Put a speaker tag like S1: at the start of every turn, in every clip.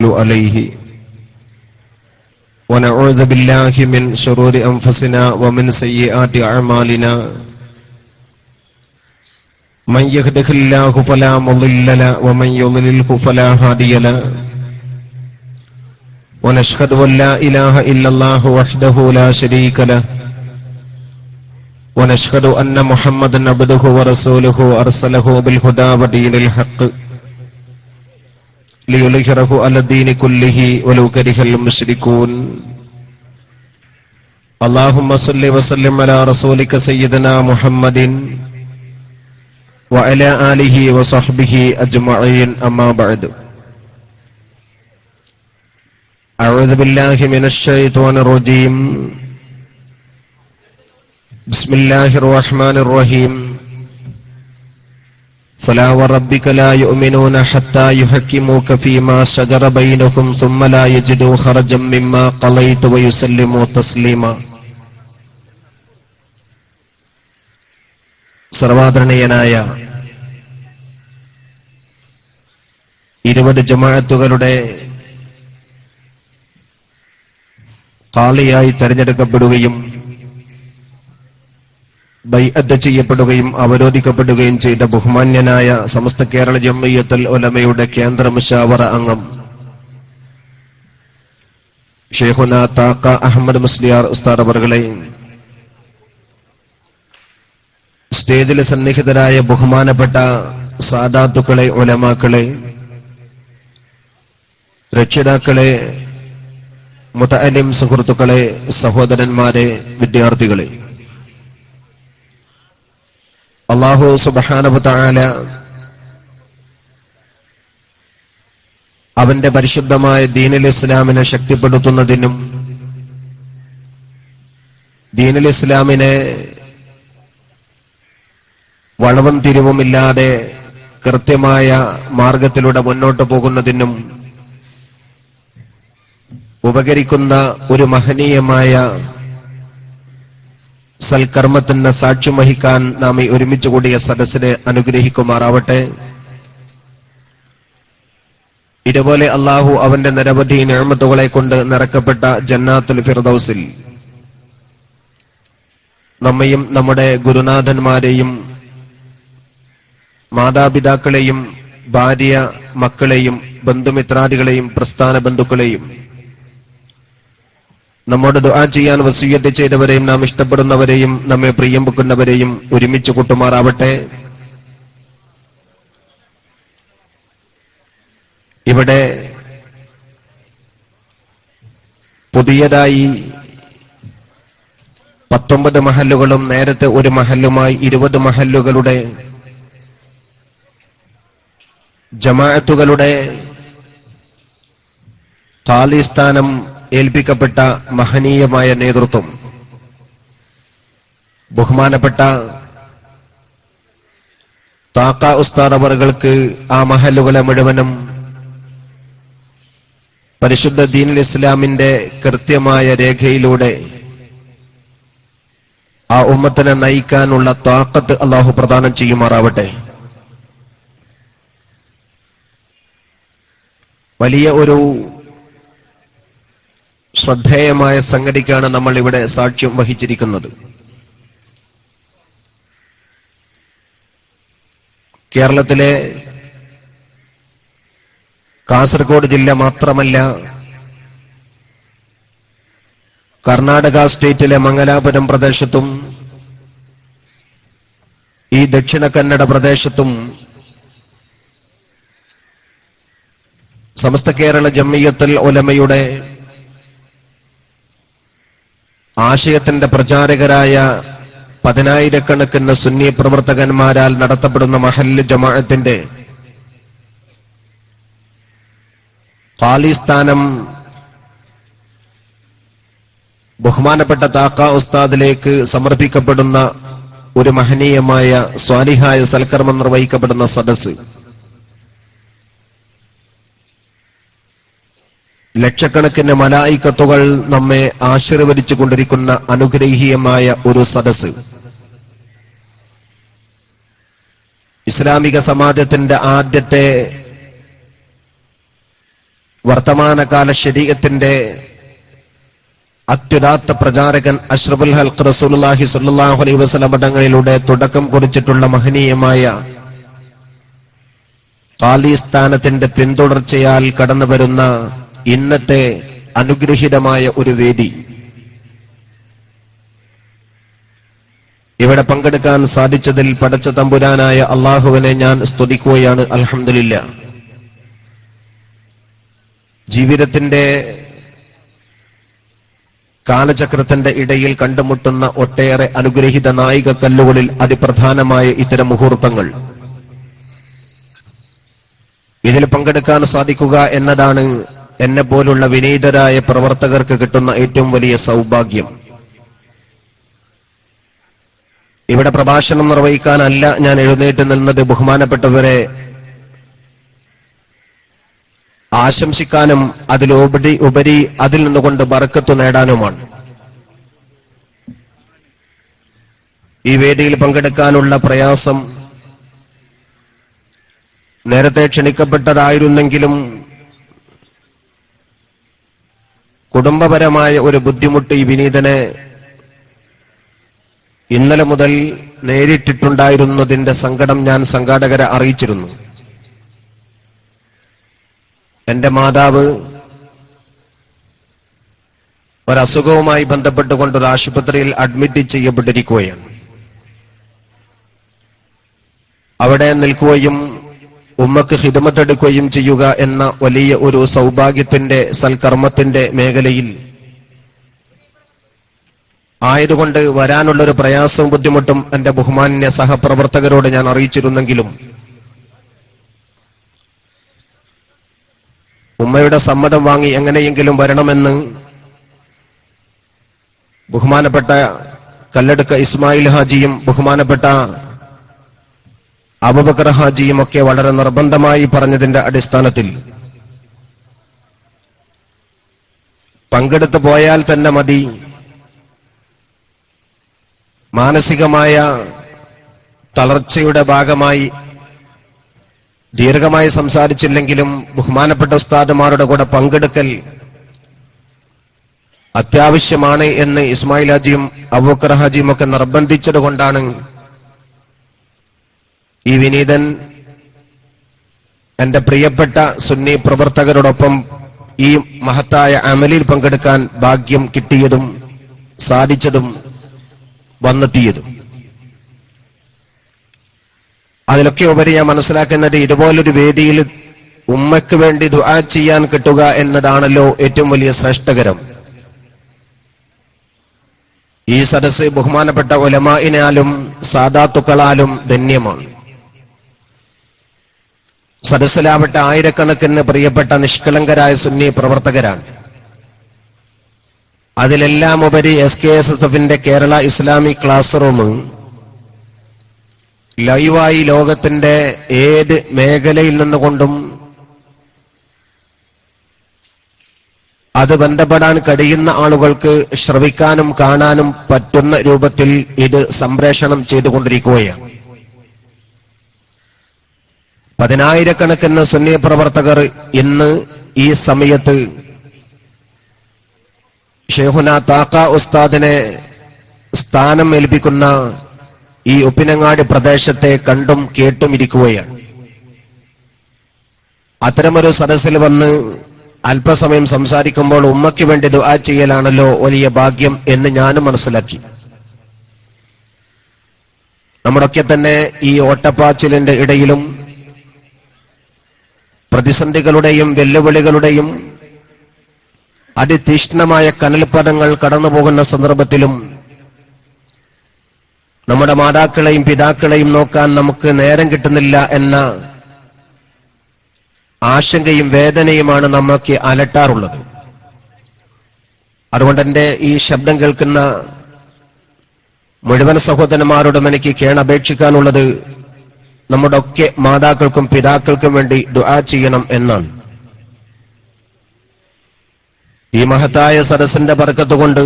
S1: عليه ونعوذ بالله من شرور أنفسنا ومن سيئات أعمالنا من يهده الله فلا مضل له ومن يضلله فلا هادي له ونشهد أن لا إله إلا الله وحده لا شريك له ونشهد أن محمدا عبده ورسوله أرسله بالهدى ودين الحق ليظهره على الدين كله ولو كره المشركون اللهم صل وسلم على رسولك سيدنا محمد وعلى آله وصحبه أجمعين أما بعد أعوذ بالله من الشيطان الرجيم بسم الله الرحمن الرحيم فلا وربك لا يؤمنون حتى يحكموك فيما شجر بينهم ثم لا يجدوا خرجا مما قضيت ويسلموا تسليما. സർവാദരണീയനായ 20 ജമാഅത്തുകളുടെ ഖാളിയായി തെരഞ്ഞെടുക്കപ്പെടുകയും ബൈഅത്ത് ചെയ്യപ്പെടുകയും അവരോധിക്കപ്പെടുകയും ചെയ്ത ബഹുമാന്യനായ സമസ്ത കേരള ജംഇയ്യത്തുൽ ഉലമയുടെ കേന്ദ്ര മുശാവറ അംഗം ഷെയ്ഖുന താഖ അഹമ്മദ് മുസ്ലിയാർ ഉസ്താദ് അവർകളെ, സ്റ്റേജിൽ സന്നിഹിതരായ ബഹുമാനപ്പെട്ട സാദാത്തുക്കളെ, ഉലമാക്കളെ, രക്ഷിതാക്കളെ, മുതഅല്ലിം സുഹൃത്തുക്കളെ, സഹോദരന്മാരെ, വിദ്യാർത്ഥികളെ, അല്ലാഹു സുബ്ഹാനഹു വ തആല അവന്റെ പരിശുദ്ധമായ ദീനുൽ ഇസ്ലാമിനെ ശക്തിപ്പെടുത്തുന്നതിനും ദീനുൽ ഇസ്ലാമിനെ വളവും തിരിവുമില്ലാതെ കൃത്യമായ മാർഗത്തിലൂടെ മുന്നോട്ട് പോകുന്നതിനും ഉപകരിക്കുന്ന ഒരു മഹനീയമായ സൽക്കർമ്മത്തിന് സാക്ഷ്യം വഹിക്കാൻ നാം ഈ ഒരുമിച്ച് കൂടിയ സദസ്സിനെ അനുഗ്രഹിക്കുമാറാവട്ടെ. ഇതുപോലെ അല്ലാഹു അവന്റെ നിരവധി നിഅമത്തുകളെ കൊണ്ട് നിറക്കപ്പെട്ട ജന്നാത്തുൽ ഫിർദൗസിൽ നമ്മയും നമ്മുടെ ഗുരുനാഥന്മാരെയും മാതാപിതാക്കളെയും ഭാര്യ മക്കളെയും ബന്ധുമിത്രാദികളെയും പ്രസ്ഥാന ബന്ധുക്കളെയും നമ്മോട് ദുആ ചെയ്യാൻ വസിയ്യത്ത് ചെയ്തവരെയും നാം ഇഷ്ടപ്പെടുന്നവരെയും നമ്മെ പ്രിയം വെക്കുന്നവരെയും ഒരുമിച്ച് കൂട്ടുമാറാവട്ടെ. ഇവിടെ പുതിയതായി 19 മഹല്ലുകളും നേരത്തെ ഒരു മഹല്ലുമായി 20 മഹല്ലുകളുടെ ജമാഅത്തുകളുടെ ഖാലി സ്ഥാനം ഏൽപ്പിക്കപ്പെട്ട മഹനീയമായ നേതൃത്വം ബഹുമാനപ്പെട്ട താഖ ഉസ്താദ് അവർക്ക് ആ മഹല്ലുകളെ മുഴുവനും പരിശുദ്ധ ദീനുൽ ഇസ്ലാമിന്റെ കൃത്യമായ രേഖയിലൂടെ ആ ഉമ്മത്തിനെ നയിക്കാനുള്ള താഖത്ത് അല്ലാഹു പ്രദാനം ചെയ്യുമാറാവട്ടെ. വലിയ ഒരു ശ്രദ്ധേയമായ സംഗതിക്കാണ് നമ്മൾ ഇവിടെ സാക്ഷ്യം വഹിച്ചിരിക്കുന്നത്. കേരളത്തിലെ കാസർഗോഡ് ജില്ല മാത്രമല്ല, കർണാടക സ്റ്റേറ്റിലെ മംഗലാപുരം പ്രദേശത്തും ഈ ദക്ഷിണ കന്നഡ പ്രദേശത്തും സമസ്ത കേരള ജംഇയ്യത്തുൽ ഉലമയുടെ ആശയത്തിന്റെ പ്രചാരകരായ 10,000-കണക്കിന് സുന്നി പ്രവർത്തകന്മാരാൽ നടത്തപ്പെടുന്ന മഹല്ല് ജമാഅത്തിന്റെ ഖാലി സ്ഥാനം ബഹുമാനപ്പെട്ട താഖ ഉസ്താദിലേക്ക് സമർപ്പിക്കപ്പെടുന്ന ഒരു മഹനീയമായ സ്വാലിഹായ സൽക്കർമ്മം നിർവഹിക്കപ്പെടുന്ന സദസ്സ്. ലക്ഷക്കണക്കിന് മലായിക്കത്തുകൾ നമ്മെ ആശീർവദിച്ചുകൊണ്ടിരിക്കുന്ന അനുഗ്രഹീയമായ ഒരു സദസ്സ്. ഇസ്ലാമിക സമാജത്തിന്റെ ആദ്യത്തെ വർത്തമാനകാല ശരീഅത്തിന്റെ അത്യുദാത്ത പ്രചാരകൻ അഷ്റഫുൽ ഹൽഖ് റസൂലുള്ളാഹി സ്വല്ലല്ലാഹു അലൈഹി വസല്ലം തങ്ങളിലൂടെ തുടക്കം കുറിച്ചിട്ടുള്ള മഹനീയമായ ഖാലി സ്ഥാനത്തിന്റെ പിന്തുടർച്ചയാൽ കടന്നുവരുന്ന ഇന്നത്തെ അനുഗ്രഹീതമായ ഒരു വേദി, ഇവിടെ പങ്കെടുക്കാൻ സാധിച്ചതിൽ പടച്ച തമ്പുരാനായ അള്ളാഹുവിനെ ഞാൻ സ്തുതിക്കുകയാണ്. അൽഹംദുലില്ലാഹ്. ജീവിതത്തിന്റെ കാലചക്രത്തിന്റെ ഇടയിൽ കണ്ടുമുട്ടുന്ന ഒട്ടേറെ അനുഗ്രഹീത നായികക്കല്ലുകളിൽ അതിപ്രധാനമായ ഇത്തരം മുഹൂർത്തങ്ങൾ, ഇതിൽ പങ്കെടുക്കാൻ സാധിക്കുക എന്നതാണ് എന്നെ പോലുള്ള വിനീതരായ പ്രവർത്തകർക്ക് കിട്ടുന്ന ഏറ്റവും വലിയ സൗഭാഗ്യം. ഇവിടെ പ്രഭാഷണം നിർവഹിക്കാനല്ല ഞാൻ എഴുന്നേറ്റ് നിന്നത്, ബഹുമാനപ്പെട്ടവരെ ആശംസിക്കാനും അതിലുപരി അതിൽ നിന്നുകൊണ്ട് ബർക്കത്ത് നേടാനുമാണ്. ഈ വേദിയിൽ പങ്കെടുക്കാനുള്ള പ്രയാസം നേരത്തെ ക്ഷണിക്കപ്പെട്ടതായിരുന്നെങ്കിലും കുടുംബപരമായ ഒരു ബുദ്ധിമുട്ട് ഈ വിനീതനെ ഇന്നലെ മുതൽ നേരിട്ടിട്ടുണ്ടായിരുന്നതിന്റെ സങ്കടം ഞാൻ സംഘാടകരെ അറിയിച്ചിരുന്നു. എന്റെ മാതാവ് ഒരസുഖവുമായി ബന്ധപ്പെട്ടുകൊണ്ട് ഒരു ആശുപത്രിയിൽ അഡ്മിറ്റ് ചെയ്യപ്പെട്ടിരിക്കുകയാണ്. അവിടെ നിൽക്കുകയും ഉമ്മക്ക് ഖിദ്മത്തെടുക്കുകയും ചെയ്യുക എന്ന വലിയ ഒരു സൗഭാഗ്യത്തിന്റെ സൽക്കർമ്മത്തിന്റെ മേഖലയിൽ ആയതുകൊണ്ട് വരാനുള്ളൊരു പ്രയാസവും ബുദ്ധിമുട്ടും എന്റെ ബഹുമാന്യ സഹപ്രവർത്തകരോട് ഞാൻ അറിയിച്ചിരുന്നെങ്കിലും ഉമ്മയുടെ സമ്മതം വാങ്ങി എങ്ങനെയെങ്കിലും വരണമെന്ന് ബഹുമാനപ്പെട്ട കല്ലടുക്ക ഇസ്മായിൽ ഹാജിയും ബഹുമാനപ്പെട്ട അബൂബക്കർ ഹാജിയും ഒക്കെ വളരെ നിർബന്ധമായി പറഞ്ഞതിന്റെ അടിസ്ഥാനത്തിൽ പങ്കെടുത്തു പോയാൽ തന്നെ മതി, മാനസികമായ തളർച്ചയുടെ ഭാഗമായി ദീർഘമായി സംസാരിച്ചില്ലെങ്കിലും ബഹുമാനപ്പെട്ട ഉസ്താദുമാരുടെ കൂടെ പങ്കെടുക്കൽ അത്യാവശ്യമാണ് എന്ന് ഇസ്മായിൽ ഹാജിയും അബൂബക്കർ ഹാജിയും ഒക്കെ നിർബന്ധിച്ചതുകൊണ്ടാണ് ഈ വിനീതൻ എന്റെ പ്രിയപ്പെട്ട സുന്നി പ്രവർത്തകരോടൊപ്പം ഈ മഹത്തായ അമലിൽ പങ്കെടുക്കാൻ ഭാഗ്യം കിട്ടിയതും സാധിച്ചതും വന്നെത്തിയതും. അതിലൊക്കെ ഉപരി ഞാൻ മനസ്സിലാക്കുന്നത് ഇതുപോലൊരു വേദിയിൽ ഉമ്മയ്ക്ക് വേണ്ടി ദുആ ചെയ്യാൻ കിട്ടുക എന്നതാണല്ലോ ഏറ്റവും വലിയ ശ്രേഷ്ഠകരം. ഈ സദസ്സ് ബഹുമാനപ്പെട്ട ഉലമാഇനാലും സാദാത്തുക്കളാലും ധന്യമാണ്. സദസ്സിലാവട്ടെ ആയിരക്കണക്കിന് പ്രിയപ്പെട്ട നിഷ്കളങ്കരായ സുന്നി പ്രവർത്തകരാണ്. അതിലെല്ലാം ഉപരി SKSSFന്റെ കേരള ഇസ്ലാമിക് ക്ലാസ് റൂം ലൈവായി ലോകത്തിന്റെ ഏത് മേഖലയിൽ നിന്നുകൊണ്ടും അത് ബന്ധപ്പെടാൻ കഴിയുന്ന ആളുകൾക്ക് ശ്രവിക്കാനും കാണാനും പറ്റുന്ന രൂപത്തിൽ ഇത് സംപ്രേഷണം ചെയ്തുകൊണ്ടിരിക്കുകയാണ്. പതിനായിരക്കണക്കിന് സുന്നി പ്രവർത്തകർ ഇന്ന് ഈ സമയത്ത് ഷെയ്ഖുന താഖ ഉസ്താദിനെ സ്ഥാനം ഏൽപ്പിക്കുന്ന ഈ ഉപ്പിനങ്ങാടി പ്രദേശത്തെ കണ്ടും കേട്ടും ഇരിക്കുകയാണ്. അത്തരമൊരു സദസ്സിൽ വന്ന് അല്പസമയം സംസാരിക്കുമ്പോൾ ഉമ്മയ്ക്ക് വേണ്ടി ദുആ ചെയ്യലാണല്ലോ വലിയ ഭാഗ്യം എന്ന് ഞാനും മനസ്സിലാക്കി. നമ്മുടെയൊക്കെ തന്നെ ഈ ഓട്ടപ്പാച്ചിലിന്റെ ഇടയിലും പ്രതിസന്ധികളുടെയും വെല്ലുവിളികളുടെയും അതിതീക്ഷ്ണമായ കനൽപ്പദങ്ങൾ കടന്നുപോകുന്ന സന്ദർഭത്തിലും നമ്മുടെ മാതാക്കളെയും പിതാക്കളെയും നോക്കാൻ നമുക്ക് നേരം കിട്ടുന്നില്ല എന്ന ആശങ്കയും വേദനയുമാണ് നമുക്ക് അലട്ടാറുള്ളത്. അതുകൊണ്ട് എന്റെ ഈ ശബ്ദം കേൾക്കുന്ന മുഴുവൻ സഹോദരന്മാരോടും എനിക്ക് കേണപേക്ഷിക്കാനുള്ളത് നമ്മുടെ ഒക്കെ മാതാക്കൾക്കും പിതാക്കൾക്കും വേണ്ടി ദുആ ചെയ്യണം എന്നാണ്. ഈ മഹത്തായ സദസ്സിന്റെ ബർക്കത്തുകൊണ്ട്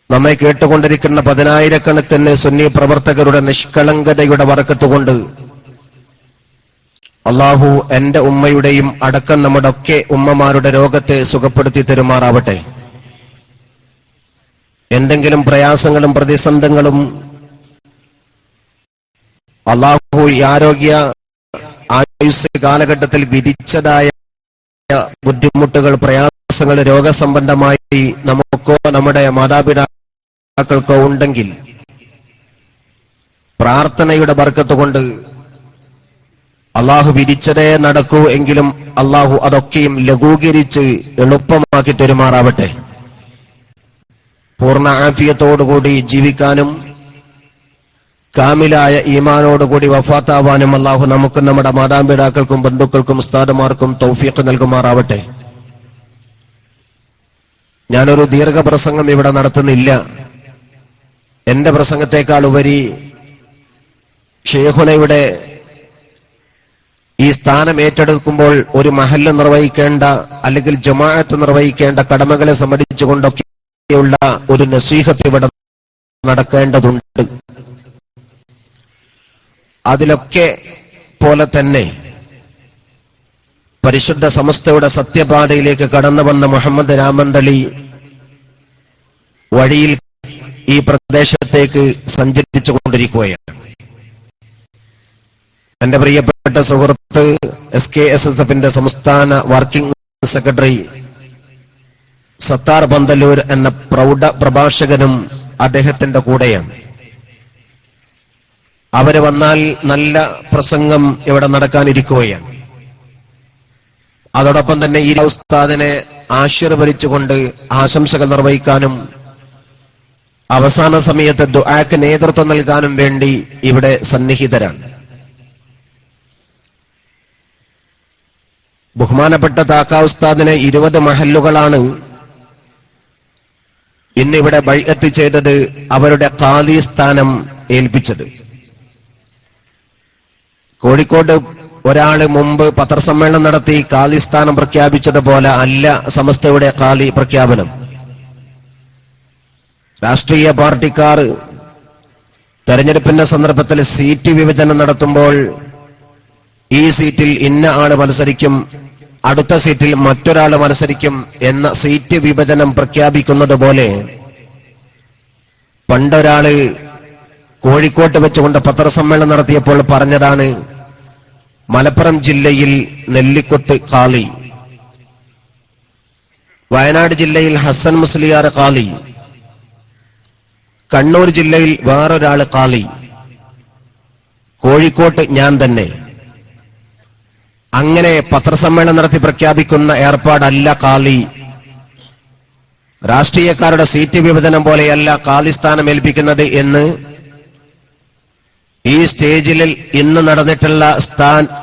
S1: നമ്മെ കേട്ടുകൊണ്ടിരിക്കുന്ന പതിനായിരക്കണക്കിന് സുന്നി പ്രവർത്തകരുടെ നിഷ്കളങ്കതയുടെ ബർക്കത്തുകൊണ്ട് അല്ലാഹു എന്റെ ഉമ്മയുടെയും അടക്കം നമ്മുടെ ഒക്കെ ഉമ്മമാരുടെ രോഗത്തെ സുഖപ്പെടുത്തി തരുമാറാവട്ടെ. എന്തെങ്കിലും പ്രയാസങ്ങളും പ്രതിസന്ധങ്ങളും അല്ലാഹു ഈ ആരോഗ്യ ആയുസ് കാലഘട്ടത്തിൽ വിധിച്ചതായ ബുദ്ധിമുട്ടുകൾ, പ്രയാസങ്ങൾ രോഗസംബന്ധമായി നമുക്കോ നമ്മുടെ മാതാപിതാക്കൾക്കോ ഉണ്ടെങ്കിൽ പ്രാർത്ഥനയുടെ ബർക്കത്ത് കൊണ്ട് അല്ലാഹു വിധിച്ചതേ നടക്കൂ എങ്കിലും അല്ലാഹു അതൊക്കെയും ലഘൂകരിച്ച് എളുപ്പമാക്കി തരുമാറാവട്ടെ. പൂർണ്ണ ആഫിയത്തോടുകൂടി ജീവിക്കാനും കാമിലായ ഈമാനോടുകൂടി വഫാത്താവാനും അല്ലാഹു നമുക്കും നമ്മുടെ മാതാപിതാക്കൾക്കും ബന്ധുക്കൾക്കും ഉസ്താദുമാർക്കും തൗഫീഖ് നൽകുമാറാവട്ടെ. ഞാനൊരു ദീർഘപ്രസംഗം ഇവിടെ നടത്തുന്നില്ല. എന്റെ പ്രസംഗത്തെക്കാൾ ഉപരി ഷെയ്ഖുനയുടെ ഈ സ്ഥാനം ഏറ്റെടുക്കുമ്പോൾ ഒരു മഹല്ല് നിർവഹിക്കേണ്ട അല്ലെങ്കിൽ ജമാഅത്ത് നിർവഹിക്കേണ്ട കടമകളെ സംബന്ധിച്ചുകൊണ്ടൊക്കെയുള്ള ഒരു നസീഹത്ത് ഇവിടെ നടക്കേണ്ടതുണ്ട്. അതിലൊക്കെ പോലെ തന്നെ പരിശുദ്ധ സമസ്തയുടെ സത്യപാതയിലേക്ക് കടന്നു വന്ന മുഹമ്മദ് രാമന്തളി വഴിയിൽ ഈ പ്രദേശത്തേക്ക് സഞ്ചരിച്ചുകൊണ്ടിരിക്കുകയാണ്. എന്റെ പ്രിയപ്പെട്ട സുഹൃത്ത് SKSSFന്റെ സംസ്ഥാന വർക്കിംഗ് സെക്രട്ടറി സത്താർ പന്തലൂർ എന്ന പ്രൗഢ പ്രഭാഷകനും അദ്ദേഹത്തിന്റെ കൂടെയാണ്. അവര് വന്നാൽ നല്ല പ്രസംഗം ഇവിടെ നടക്കാനിരിക്കുകയാണ്. അതോടൊപ്പം തന്നെ ഈ ഉസ്താദിനെ ആശീർവദിച്ചുകൊണ്ട് ആശംസകൾ നിർവഹിക്കാനും അവസാന സമയത്ത് ദുആക്ക് നേതൃത്വം നൽകാനും വേണ്ടി ഇവിടെ സന്നിഹിതരാണ്. ബഹുമാനപ്പെട്ട താക്ക ഉസ്താദിനെ 20 മഹല്ലുകളാണ് ഇന്നിവിടെ ബൈഅത്ത് ചെയ്തത്, അവരുടെ ഖാദി സ്ഥാനം ഏൽപ്പിച്ചത്. കോഴിക്കോട് ഒരാള് മുമ്പ് പത്രസമ്മേളനം നടത്തി ഖാദി സ്ഥാനം പ്രഖ്യാപിച്ചതുപോലെ അല്ല സമസ്തയുടെ ഖാദി പ്രഖ്യാപനം. രാഷ്ട്രീയ പാർട്ടിക്കാർ തെരഞ്ഞെടുപ്പിന്റെ സന്ദർഭത്തിൽ സീറ്റ് വിഭജനം നടത്തുമ്പോൾ ഈ സീറ്റിൽ ഇന്ന ആള് മത്സരിക്കും, അടുത്ത സീറ്റിൽ മറ്റൊരാൾ മത്സരിക്കും എന്ന സീറ്റ് വിഭജനം പ്രഖ്യാപിക്കുന്നത് പോലെ പണ്ടൊരാള് കോഴിക്കോട്ട് വെച്ചുകൊണ്ട് പത്രസമ്മേളനം നടത്തിയപ്പോൾ പറഞ്ഞതാണ്, മലപ്പുറം ജില്ലയിൽ നെല്ലിക്കൊട്ട് ഖാലി, വയനാട് ജില്ലയിൽ ഹസൻ മുസ്ലിയാർ ഖാലി, കണ്ണൂർ ജില്ലയിൽ വേറൊരാള് ഖാലി, കോഴിക്കോട്ട് ഞാൻ തന്നെ. അങ്ങനെ പത്രസമ്മേളനം നടത്തി പ്രഖ്യാപിക്കുന്ന ഏർപ്പാടല്ല ഖാലി. രാഷ്ട്രീയക്കാരുടെ സീറ്റ് വിഭജനം പോലെയല്ല ഖാലി സ്ഥാനം ഏൽപ്പിക്കുന്നത് എന്ന് ഈ സ്റ്റേജിൽ ഇന്ന് നടന്നിട്ടുള്ള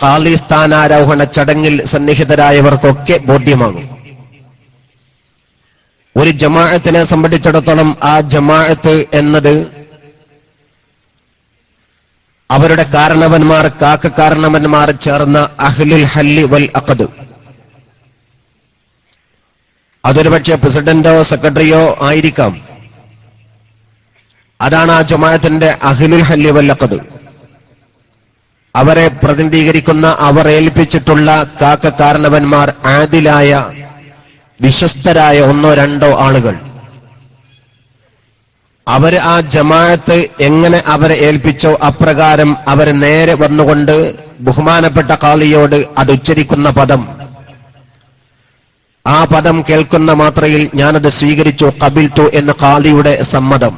S1: ഖാലി സ്ഥാനാരോഹണ ചടങ്ങിൽ സന്നിഹിതരായവർക്കൊക്കെ ബോധ്യമാകും. ഒരു ജമാഅത്തിനെ സംബന്ധിച്ചിടത്തോളം ആ ജമാഅത്ത് എന്നത് അവരുടെ കാരണവന്മാർ, കാരണവന്മാർ ചേർന്ന അഹ്ലുൽ ഹല്ലി വൽ അഖദ്, അതൊരു പക്ഷേ പ്രസിഡന്റോ സെക്രട്ടറിയോ ആയിരിക്കാം. അതാണ് ആ ജമാഅത്തിന്റെ അഹ്ലുൽ ഹല്ലി വൽ അഖദ്. അവരെ പ്രതിനിധീകരിക്കുന്ന, അവർ ഏൽപ്പിച്ചിട്ടുള്ള കാരണവന്മാർ ആദിലായ വിശ്വസ്തരായ 1-2 ആളുകൾ. അവര് ആ ജമാഅത്ത് എങ്ങനെ അവരെ ഏൽപ്പിച്ചോ അപ്രകാരം അവര് നേരെ വന്നുകൊണ്ട് ബഹുമാനപ്പെട്ട ഖാലിയോട് അത് ഉച്ചരിക്കുന്ന പദം, ആ പദം കേൾക്കുന്ന മാത്രയിൽ ഞാനത് സ്വീകരിച്ചു, ഖബിൽതു എന്ന് ഖാലിയുടെ സമ്മതം,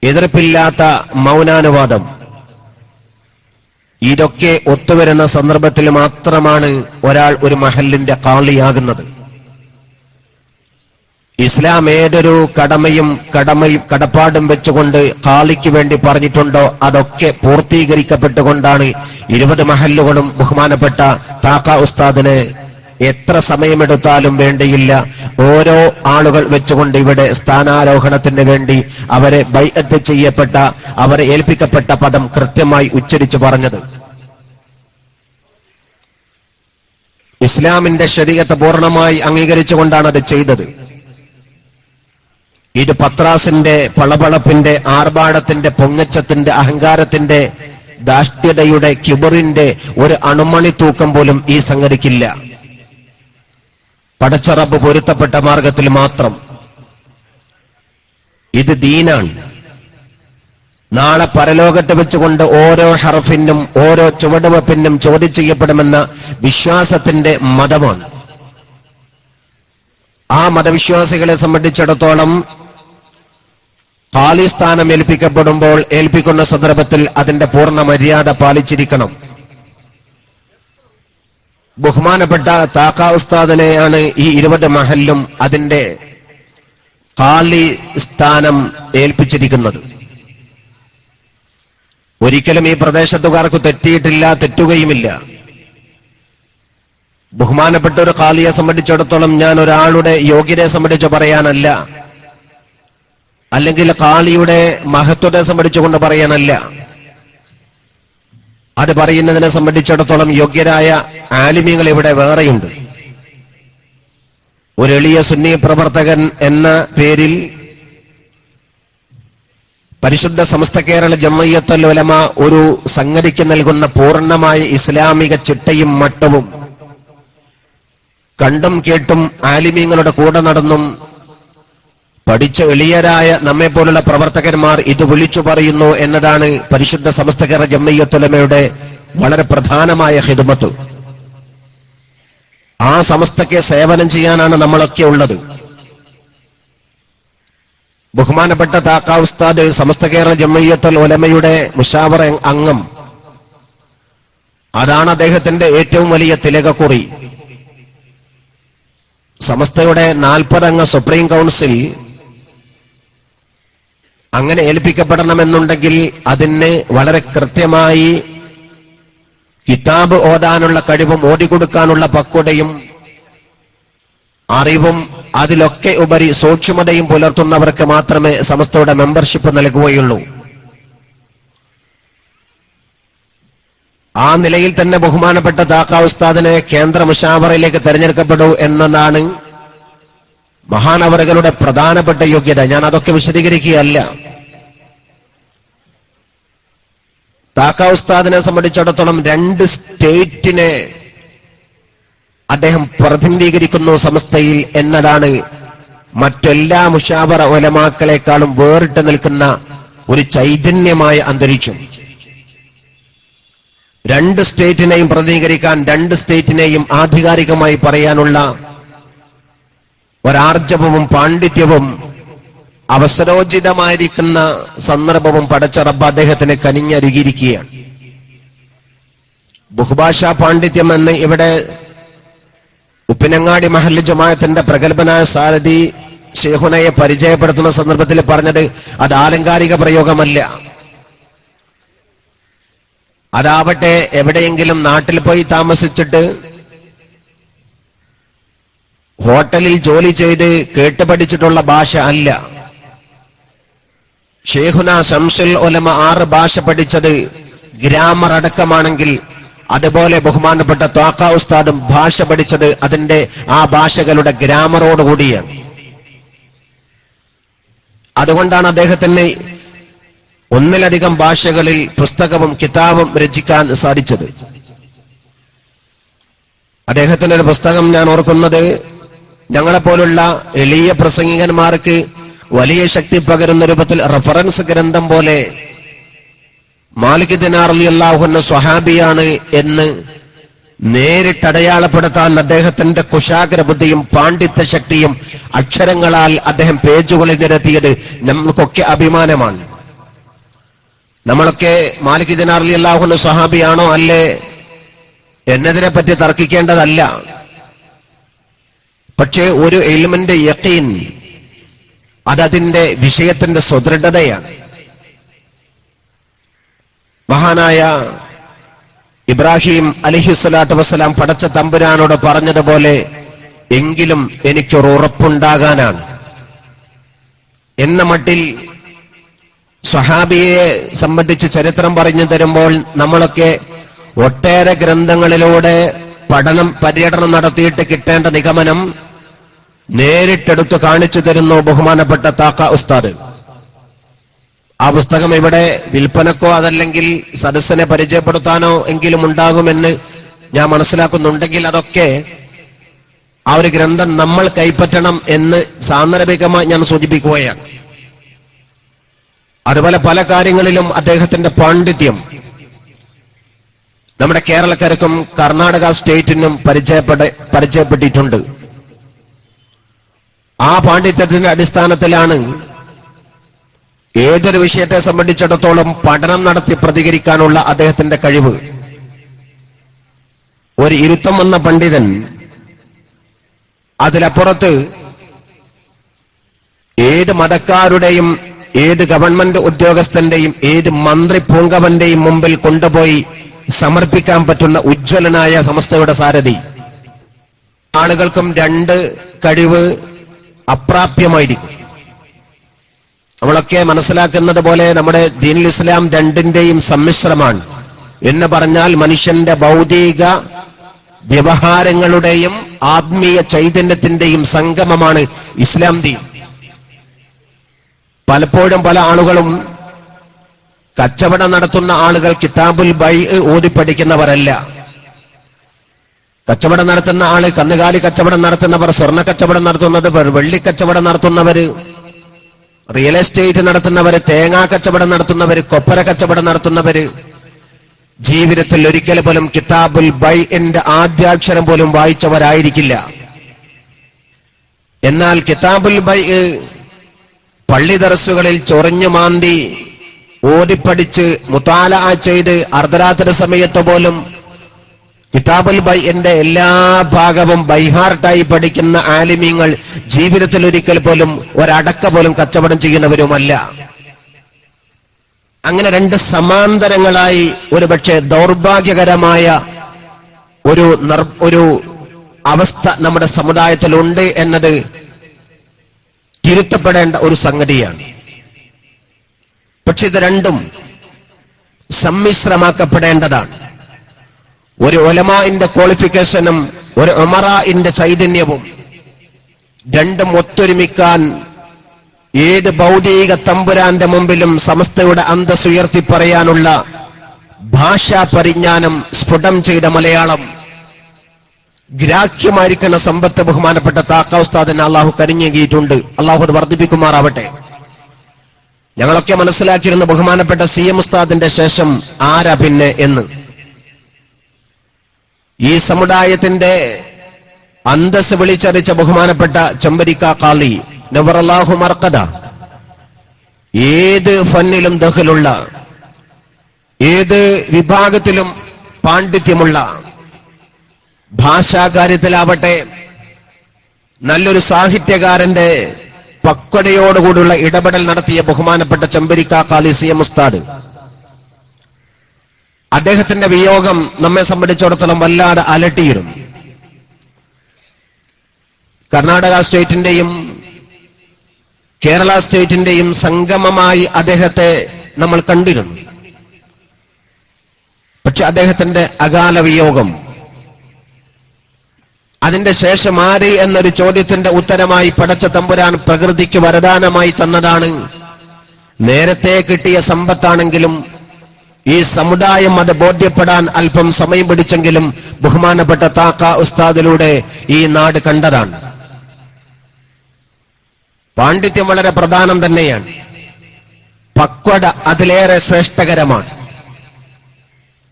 S1: എതിർപ്പില്ലാത്ത മൗനാനുവാദം, ഇതൊക്കെ ഒത്തുവരുന്ന സന്ദർഭത്തിൽ മാത്രമാണ് ഒരാൾ ഒരു മഹല്ലിന്റെ ഖാലിയാകുന്നത്. ഇസ്ലാം ഏതൊരു കടപ്പാടും വെച്ചുകൊണ്ട് ഖാലിക്ക് വേണ്ടി പറഞ്ഞിട്ടുണ്ടോ അതൊക്കെ പൂർത്തീകരിക്കപ്പെട്ടുകൊണ്ടാണ് 20 മഹല്ലുകളും ബഹുമാനപ്പെട്ട താക്ക ഉസ്താദിനെ എത്ര സമയമെടുത്താലും വേണ്ടിയില്ല ഓരോ ആളുകൾ വെച്ചുകൊണ്ട് ഇവിടെ സ്ഥാനാരോഹണത്തിന് വേണ്ടി അവരെ ബൈഅത്ത് ചെയ്യപ്പെട്ട, അവരെ ഏൽപ്പിക്കപ്പെട്ട പദം കൃത്യമായി ഉച്ചരിച്ചു പറഞ്ഞത്. ഇസ്ലാമിന്റെ ശരീഅത്ത് പൂർണ്ണമായി അംഗീകരിച്ചുകൊണ്ടാണ് അത് ചെയ്തത്. ഇത് പത്രാസിന്റെ പളപളപ്പിന്റെ ആർഭാടത്തിന്റെ പൊങ്ങച്ചത്തിന്റെ അഹങ്കാരത്തിന്റെ ധാഷ്ട്യതയുടെ കിബറിന്റെ ഒരു അണുമണി തൂക്കം പോലും ഈ സംഗതിക്കില്ല. പടച്ച റബ്ബ് പൊരുത്തപ്പെട്ട മാർഗത്തിൽ മാത്രം. ഇത് ദീനാണ്. നാളെ പരലോകത്ത് വെച്ചുകൊണ്ട് ഓരോ ഹർഫിനും ഓരോ ചുവടുവെപ്പിനും ചോദ്യം ചെയ്യപ്പെടുമെന്ന വിശ്വാസത്തിന്റെ മതമാണ്. ആ മതവിശ്വാസികളെ സംബന്ധിച്ചിടത്തോളം ഖാലി സ്ഥാനം ഏൽപ്പിക്കുന്ന സന്ദർഭത്തിൽ അതിന്റെ പൂർണ്ണ മര്യാദ പാലിച്ചിരിക്കണം. ബഹുമാനപ്പെട്ട താക്ക ഉസ്താദിനെയാണ് ഈ 20 മഹല്ലും അതിന്റെ ഖാലി സ്ഥാനം ഏൽപ്പിച്ചിരിക്കുന്നത്. ഒരിക്കലും ഈ പ്രദേശത്തുകാർക്ക് തെറ്റിയിട്ടില്ല, തെറ്റുകയുമില്ല. ബഹുമാനപ്പെട്ട ഒരു ഖാലിയെ സംബന്ധിച്ചിടത്തോളം ഞാൻ ഒരാളുടെ യോഗ്യതയെ സംബന്ധിച്ച് പറയാനല്ല, അല്ലെങ്കിൽ ഖാലിയുടെ മഹത്വത്തെ സംബന്ധിച്ചുകൊണ്ട് പറയാനല്ല. അത് പറയുന്നതിനെ സംബന്ധിച്ചിടത്തോളം യോഗ്യരായ ആലിമീങ്ങൾ ഇവിടെ വേറെയുണ്ട്. ഒരു എളിയ സുന്നി പ്രവർത്തകൻ എന്ന പേരിൽ പരിശുദ്ധ സമസ്ത കേരള ജംഇയ്യത്തുൽ ഉലമ ഒരു സംഗതിക്ക് നൽകുന്ന പൂർണ്ണമായ ഇസ്ലാമിക ചിട്ടയും മട്ടവും കണ്ടും കേട്ടും ആലിമീങ്ങളുടെ കൂടെ നടന്നും പഠിച്ച എളിയരായ നമ്മെപ്പോലുള്ള പ്രവർത്തകന്മാർ ഇത് വിളിച്ചു പറയുന്നു എന്നതാണ് പരിശുദ്ധ സമസ്ത കേരള ജംഇയ്യത്തുൽ ഉലമയുടെ വളരെ പ്രധാനമായ ഖിദ്മത്ത്. ആ സമസ്തയ്ക്ക് സേവനം ചെയ്യാനാണ് നമ്മളൊക്കെ ഉള്ളത്. ബഹുമാനപ്പെട്ട താക്ക ഉസ്താദ് സമസ്ത കേരള ജംഇയ്യത്തുൽ ഉലമയുടെ മുശാവറ അംഗം. അതാണ് അദ്ദേഹത്തിന്റെ ഏറ്റവും വലിയ തിലകക്കുറി. സമസ്തയുടെ 40 അംഗ സുപ്രീം കൗൺസിൽ അങ്ങനെ ഏൽപ്പിക്കപ്പെടണമെന്നുണ്ടെങ്കിൽ അതിന് വളരെ കൃത്യമായി കിതാബ് ഓതാനുള്ള കഴിവും ഓതിക്കൊടുക്കാനുള്ള പക്വതയും അറിവും അതിലൊക്കെ ഉപരി സൂക്ഷ്മതയും പുലർത്തുന്നവർക്ക് മാത്രമേ സമസ്തയുടെ മെമ്പർഷിപ്പ് നൽകുകയുള്ളൂ. ആ നിലയിൽ തന്നെ ബഹുമാനപ്പെട്ട താക്ക ഉസ്താദിനെ കേന്ദ്ര മുശാവറയിലേക്ക് തെരഞ്ഞെടുക്കപ്പെടൂ എന്നതാണ് മഹാനവറുകളുടെ പ്രധാനപ്പെട്ട യോഗ്യത. ഞാൻ അതൊക്കെ വിശദീകരിക്കുകയല്ല. താക്ക ഉസ്താദിനെ സംബന്ധിച്ചിടത്തോളം 2 സ്റ്റേറ്റിനെ അദ്ദേഹം പ്രതിനിധീകരിക്കുന്നു സമസ്തയിൽ എന്നതാണ് മറ്റെല്ലാ മുശാവറ ഉലമാക്കളെക്കാളും വേറിട്ട് നിൽക്കുന്ന ഒരു ചൈതന്യമായ അന്തരീക്ഷം. 2 സ്റ്റേറ്റിനെയും പ്രതിനിധീകരിക്കാൻ 2 സ്റ്റേറ്റിനെയും ആധികാരികമായി പറയാനുള്ള ഒരാർജവവും പാണ്ഡിത്യവും അവസരോചിതമായിരിക്കുന്ന സന്ദർഭവും പടച്ച റബ്ബ് അദ്ദേഹത്തിന് കനിഞ്ഞരുകിയിരിക്കുകയാണ്. ബഹുഭാഷാ പാണ്ഡിത്യം എന്ന് ഇവിടെ ഉപ്പിനങ്ങാടി മഹല്ല് ജമാഅത്തിന്റെ പ്രഗത്ഭനായ സാരഥി ശൈഖുനയെ പരിചയപ്പെടുത്തുന്ന സന്ദർഭത്തിൽ പറഞ്ഞത് അത് ആലങ്കാരിക പ്രയോഗമല്ല. അതാവട്ടെ എവിടെയെങ്കിലും നാട്ടിൽ പോയി താമസിച്ചിട്ട് ഹോട്ടലിൽ ജോലി ചെയ്ത് കേട്ടുപഠിച്ചിട്ടുള്ള ഭാഷ അല്ല. ശൈഖുന ശംസുൽ ഉലമ 6 ഭാഷ പഠിച്ചത് ഗ്രാമർ അടക്കമാണെങ്കിൽ അതുപോലെ ബഹുമാനപ്പെട്ട താക്ക ഉസ്താദും ഭാഷ പഠിച്ചത് അതിന്റെ ആ ഭാഷകളുടെ ഗ്രാമറോടുകൂടിയാണ്. അതുകൊണ്ടാണ് അദ്ദേഹത്തിന് 1-ലധികം ഭാഷകളിൽ പുസ്തകവും കിതാബും രചിക്കാൻ സാധിച്ചത്. അദ്ദേഹത്തിന്റെ ഒരു പുസ്തകം ഞാൻ ഓർക്കുന്നത് ഞങ്ങളെപ്പോലുള്ള എളിയ പ്രസംഗികന്മാർക്ക് വലിയ ശക്തി പകരുന്ന രൂപത്തിൽ റഫറൻസ് ഗ്രന്ഥം പോലെ മാലിക് ദിനാർ റളിയല്ലാഹു അൻഹു സ്വഹാബിയാണ് എന്ന് നേരിട്ടടയാളപ്പെടുത്താൻ അദ്ദേഹത്തിന്റെ കുശാഗ്ര ബുദ്ധിയും പാണ്ഡിത്യ ശക്തിയും അക്ഷരങ്ങളാൽ അദ്ദേഹം പേജുകളിൽ നിരത്തിയത് നമുക്കൊക്കെ അഭിമാനമാണ്. നമ്മളൊക്കെ മാലിക് ദിനാർ റളിയല്ലാഹു അൻഹു സ്വഹാബിയാണോ അല്ലേ എന്നതിനെപ്പറ്റി തർക്കിക്കേണ്ടതല്ല. പക്ഷേ ഒരു ഇൽമിന്റെ യഖീൻ അതതിന്റെ വിഷയത്തിന്റെ സുദൃഢതയാണ്. മഹാനായ ഇബ്രാഹിം അലൈഹിസ്സലാത്തു വസ്സലാം പടച്ച തമ്പുരാനോട് പറഞ്ഞതുപോലെ എങ്കിലും എനിക്കൊരു ഉറപ്പുണ്ടാകാനാണ് എന്ന മട്ടിൽ സ്വഹാബിയെ സംബന്ധിച്ച് ചരിത്രം പറഞ്ഞു തരുമ്പോൾ നമ്മളൊക്കെ ഒട്ടേറെ ഗ്രന്ഥങ്ങളിലൂടെ പര്യടനം നടത്തിയിട്ട് കിട്ടേണ്ട നിഗമനം നേരിട്ടെടുത്ത് കാണിച്ചു തരുന്നു ബഹുമാനപ്പെട്ട താക്ക ഉസ്താദ്. ആ പുസ്തകം ഇവിടെ വിൽപ്പനക്കോ അതല്ലെങ്കിൽ സദസ്സിനെ പരിചയപ്പെടുത്താനോ എങ്കിലും ഉണ്ടാകുമെന്ന് ഞാൻ മനസ്സിലാക്കുന്നുണ്ടെങ്കിൽ അതൊക്കെ ആ ഒരു ഗ്രന്ഥം നമ്മൾ കൈപ്പറ്റണം എന്ന് സാന്ദർഭികമായി ഞാൻ സൂചിപ്പിക്കുകയാണ്. അതുപോലെ പല കാര്യങ്ങളിലും അദ്ദേഹത്തിന്റെ പാണ്ഡിത്യം നമ്മുടെ കേരളക്കാർക്കും കർണാടക സ്റ്റേറ്റിനും പരിചയപ്പെട്ടിട്ടുണ്ട്. ആ പാണ്ഡിത്യത്തിന്റെ അടിസ്ഥാനത്തിലാണ് ഏതൊരു വിഷയത്തെ സംബന്ധിച്ചിടത്തോളം പഠനം നടത്തി പ്രതികരിക്കാനുള്ള അദ്ദേഹത്തിന്റെ കഴിവ്. ഒരു ഇരുത്തം വന്ന പണ്ഡിതൻ അതിലപ്പുറത്ത് ഏത് മതക്കാരുടെയും ഏത് ഗവൺമെന്റ് ഉദ്യോഗസ്ഥന്റെയും ഏത് മന്ത്രി പൂങ്കവന്റെയും മുമ്പിൽ കൊണ്ടുപോയി സമർപ്പിക്കാൻ പറ്റുന്ന ഉജ്ജ്വലനായ സമസ്തയുടെ സാരഥി. ആളുകൾക്കും രണ്ട് കഴിവ് അപ്രാപ്യമായിരിക്കും. നമ്മളൊക്കെ മനസ്സിലാക്കുന്നത് പോലെ നമ്മുടെ ദീനുൽ ഇസ്ലാം രണ്ടിന്റെയും സമ്മിശ്രമാണ് എന്ന് പറഞ്ഞാൽ മനുഷ്യന്റെ ഭൗതിക വ്യവഹാരങ്ങളുടെയും ആത്മീയ ചൈതന്യത്തിന്റെയും സംഗമമാണ് ഇസ്ലാം ദീൻ. പലപ്പോഴും പല ആളുകളും കച്ചവടം നടത്തുന്ന ആളുകൾ കിതാബുൽ ബൈഅ് ഓതിപ്പഠിക്കുന്നവരല്ല. കച്ചവടം നടത്തുന്ന ആള് കന്നുകാലി കച്ചവടം നടത്തുന്നവർ, സ്വർണ്ണ കച്ചവടം നടത്തുന്നവർ, വെള്ളിക്കച്ചവടം നടത്തുന്നവര്, റിയൽ എസ്റ്റേറ്റ് നടത്തുന്നവര്, തേങ്ങാ കച്ചവടം നടത്തുന്നവര്, കൊപ്പര കച്ചവടം നടത്തുന്നവര് ജീവിതത്തിൽ ഒരിക്കൽ പോലും കിതാബുൽ ബൈഇന്റെ ആദ്യാക്ഷരം പോലും വായിച്ചവരായിരിക്കില്ല. എന്നാൽ കിതാബുൽ ബൈഅ് പള്ളി ദർസുകളിൽ ചൊറിഞ്ഞു മാന്തി ഓതിപ്പടിച്ച് മുതാലഅ ചെയ്ത് അർദ്ധരാത്രി സമയത്ത് പോലും കിതാബുൽ ബൈഇന്റെ എല്ലാ ഭാഗവും ബൈഹാർട്ടായി പഠിക്കുന്ന ആലിമീങ്ങൾ ജീവിതത്തിൽ ഒരിക്കൽ പോലും ഒരടക്ക പോലും കച്ചവടം ചെയ്യുന്നവരുമല്ല. അങ്ങനെ സമാന്തരങ്ങളായി ഒരുപക്ഷെ ദൗർഭാഗ്യകരമായ ഒരു അവസ്ഥ നമ്മുടെ സമുദായത്തിലുണ്ട് എന്നത് തിരുത്തപ്പെടേണ്ട ഒരു സംഗതിയാണ്. പക്ഷെ ഇത് രണ്ടും സമ്മിശ്രമാക്കപ്പെടേണ്ടതാണ്. ഒരു ഉലമാഇന്റെ ക്വാളിഫിക്കേഷനും ഒരു ഉമറാഇന്റെ ചൈതന്യവും രണ്ടും ഒത്തൊരുമിക്കാൻ ഏത് ഭൗതിക തമ്പുരാന്റെ മുമ്പിലും സമസ്തയുടെ അന്തസ് ഉയർത്തി പറയാനുള്ള ഭാഷാ പരിജ്ഞാനം, സ്ഫുടം ചെയ്ത മലയാളം, ഗ്രാഹ്യമായിരിക്കുന്ന സമ്പത്ത് ബഹുമാനപ്പെട്ട താക്ക ഉസ്താദിന് അള്ളാഹു കരിഞ്ഞേകിയിട്ടുണ്ട്. അള്ളാഹു അത് വർദ്ധിപ്പിക്കുമാറാവട്ടെ. ഞങ്ങളൊക്കെ മനസ്സിലാക്കിയിരുന്ന ബഹുമാനപ്പെട്ട CM ഉസ്താദിന്റെ ശേഷം ആരാ പിന്നെ എന്ന്. ഈ സമുദായത്തിന്റെ അന്തസ് വിളിച്ചറിച്ച ബഹുമാനപ്പെട്ട ചെമ്പരിക്ക ഖാളി നവറല്ലാഹു മർഖദ, ഏത് ഫന്നിലും ദഖലുള്ള, ഏത് വിഭാഗത്തിലും പാണ്ഡിത്യമുള്ള, ഭാഷാകാര്യത്തിലാവട്ടെ നല്ലൊരു സാഹിത്യകാരന്റെ പക്വതയോടുകൂടിയുള്ള ഇടപെടൽ നടത്തിയ ബഹുമാനപ്പെട്ട ചെമ്പരിക്ക ഖാളി CM ഉസ്താദ്, അദ്ദേഹത്തിന്റെ വിയോഗം നമ്മെ സംബന്ധിച്ചിടത്തോളം വല്ലാതെ അലട്ടിയിരുന്നു. കർണാടക സ്റ്റേറ്റിന്റെയും കേരള സ്റ്റേറ്റിന്റെയും സംഗമമായി അദ്ദേഹത്തെ നമ്മൾ കണ്ടിരുന്നു. പക്ഷെ അദ്ദേഹത്തിന്റെ അകാല വിയോഗം, അതിന്റെ ശേഷം ആര് എന്നൊരു ചോദ്യത്തിന്റെ ഉത്തരമായി പടച്ച തമ്പുരാൻ പ്രകൃതിക്ക് വരദാനമായി തന്നതാണ്. നേരത്തെ കിട്ടിയ സമ്പത്താണെങ്കിലും ഈ സമുദായം അത് ബോധ്യപ്പെടാൻ അല്പം സമയം പിടിച്ചെങ്കിലും ബഹുമാനപ്പെട്ട താക്ക ഉസ്താദിലൂടെ ഈ നാട് കണ്ടതാണ്. പാണ്ഡിത്യം വളരെ പ്രധാനം തന്നെയാണ്. പക്വത അതിലേറെ ശ്രേഷ്ഠകരമാണ്.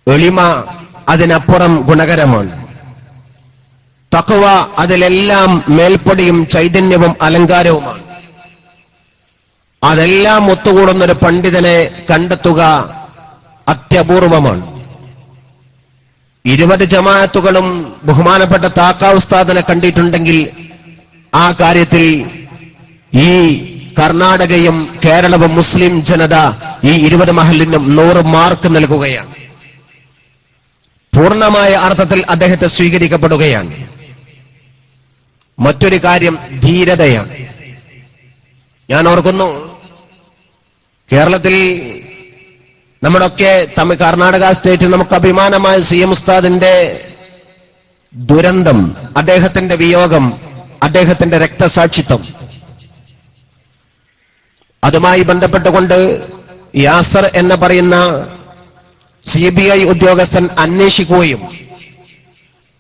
S1: എളിമ അതിനപ്പുറം ഗുണകരമാണ്. തഖ്വ അതിലെല്ലാം മേൽപ്പൊടിയും ചൈതന്യവും അലങ്കാരവുമാണ്. അതെല്ലാം ഒത്തുകൂടുന്നൊരു പണ്ഡിതനെ കണ്ടെത്തുക അത്യപൂർവമാണ്. 20 ജമാഅത്തുകളും ബഹുമാനപ്പെട്ട താക്ക ഉസ്താദിനെ കണ്ടിട്ടുണ്ടെങ്കിൽ ആ കാര്യത്തിൽ ഈ കർണാടകയും കേരളവും മുസ്ലിം ജനത ഈ 20 മഹല്ലിനും 100 മാർക്ക് നൽകുകയാണ്. പൂർണ്ണമായ അർത്ഥത്തിൽ അദ്ദേഹത്തെ സ്വീകരിക്കപ്പെടുകയാണ്. മറ്റൊരു കാര്യം ധീരതയാണ്. ഞാൻ ഓർക്കുന്നു, കേരളത്തിൽ നമ്മുടെയൊക്കെ കർണാടക സ്റ്റേറ്റിൽ നമുക്ക് അഭിമാനമായ CM ഉസ്താദിന്റെ ദുരന്തം, അദ്ദേഹത്തിന്റെ വിയോഗം, അദ്ദേഹത്തിന്റെ രക്തസാക്ഷിത്വം, അതുമായി ബന്ധപ്പെട്ടുകൊണ്ട് യാസർ എന്ന് പറയുന്ന CBI ഉദ്യോഗസ്ഥൻ അന്വേഷിക്കുകയും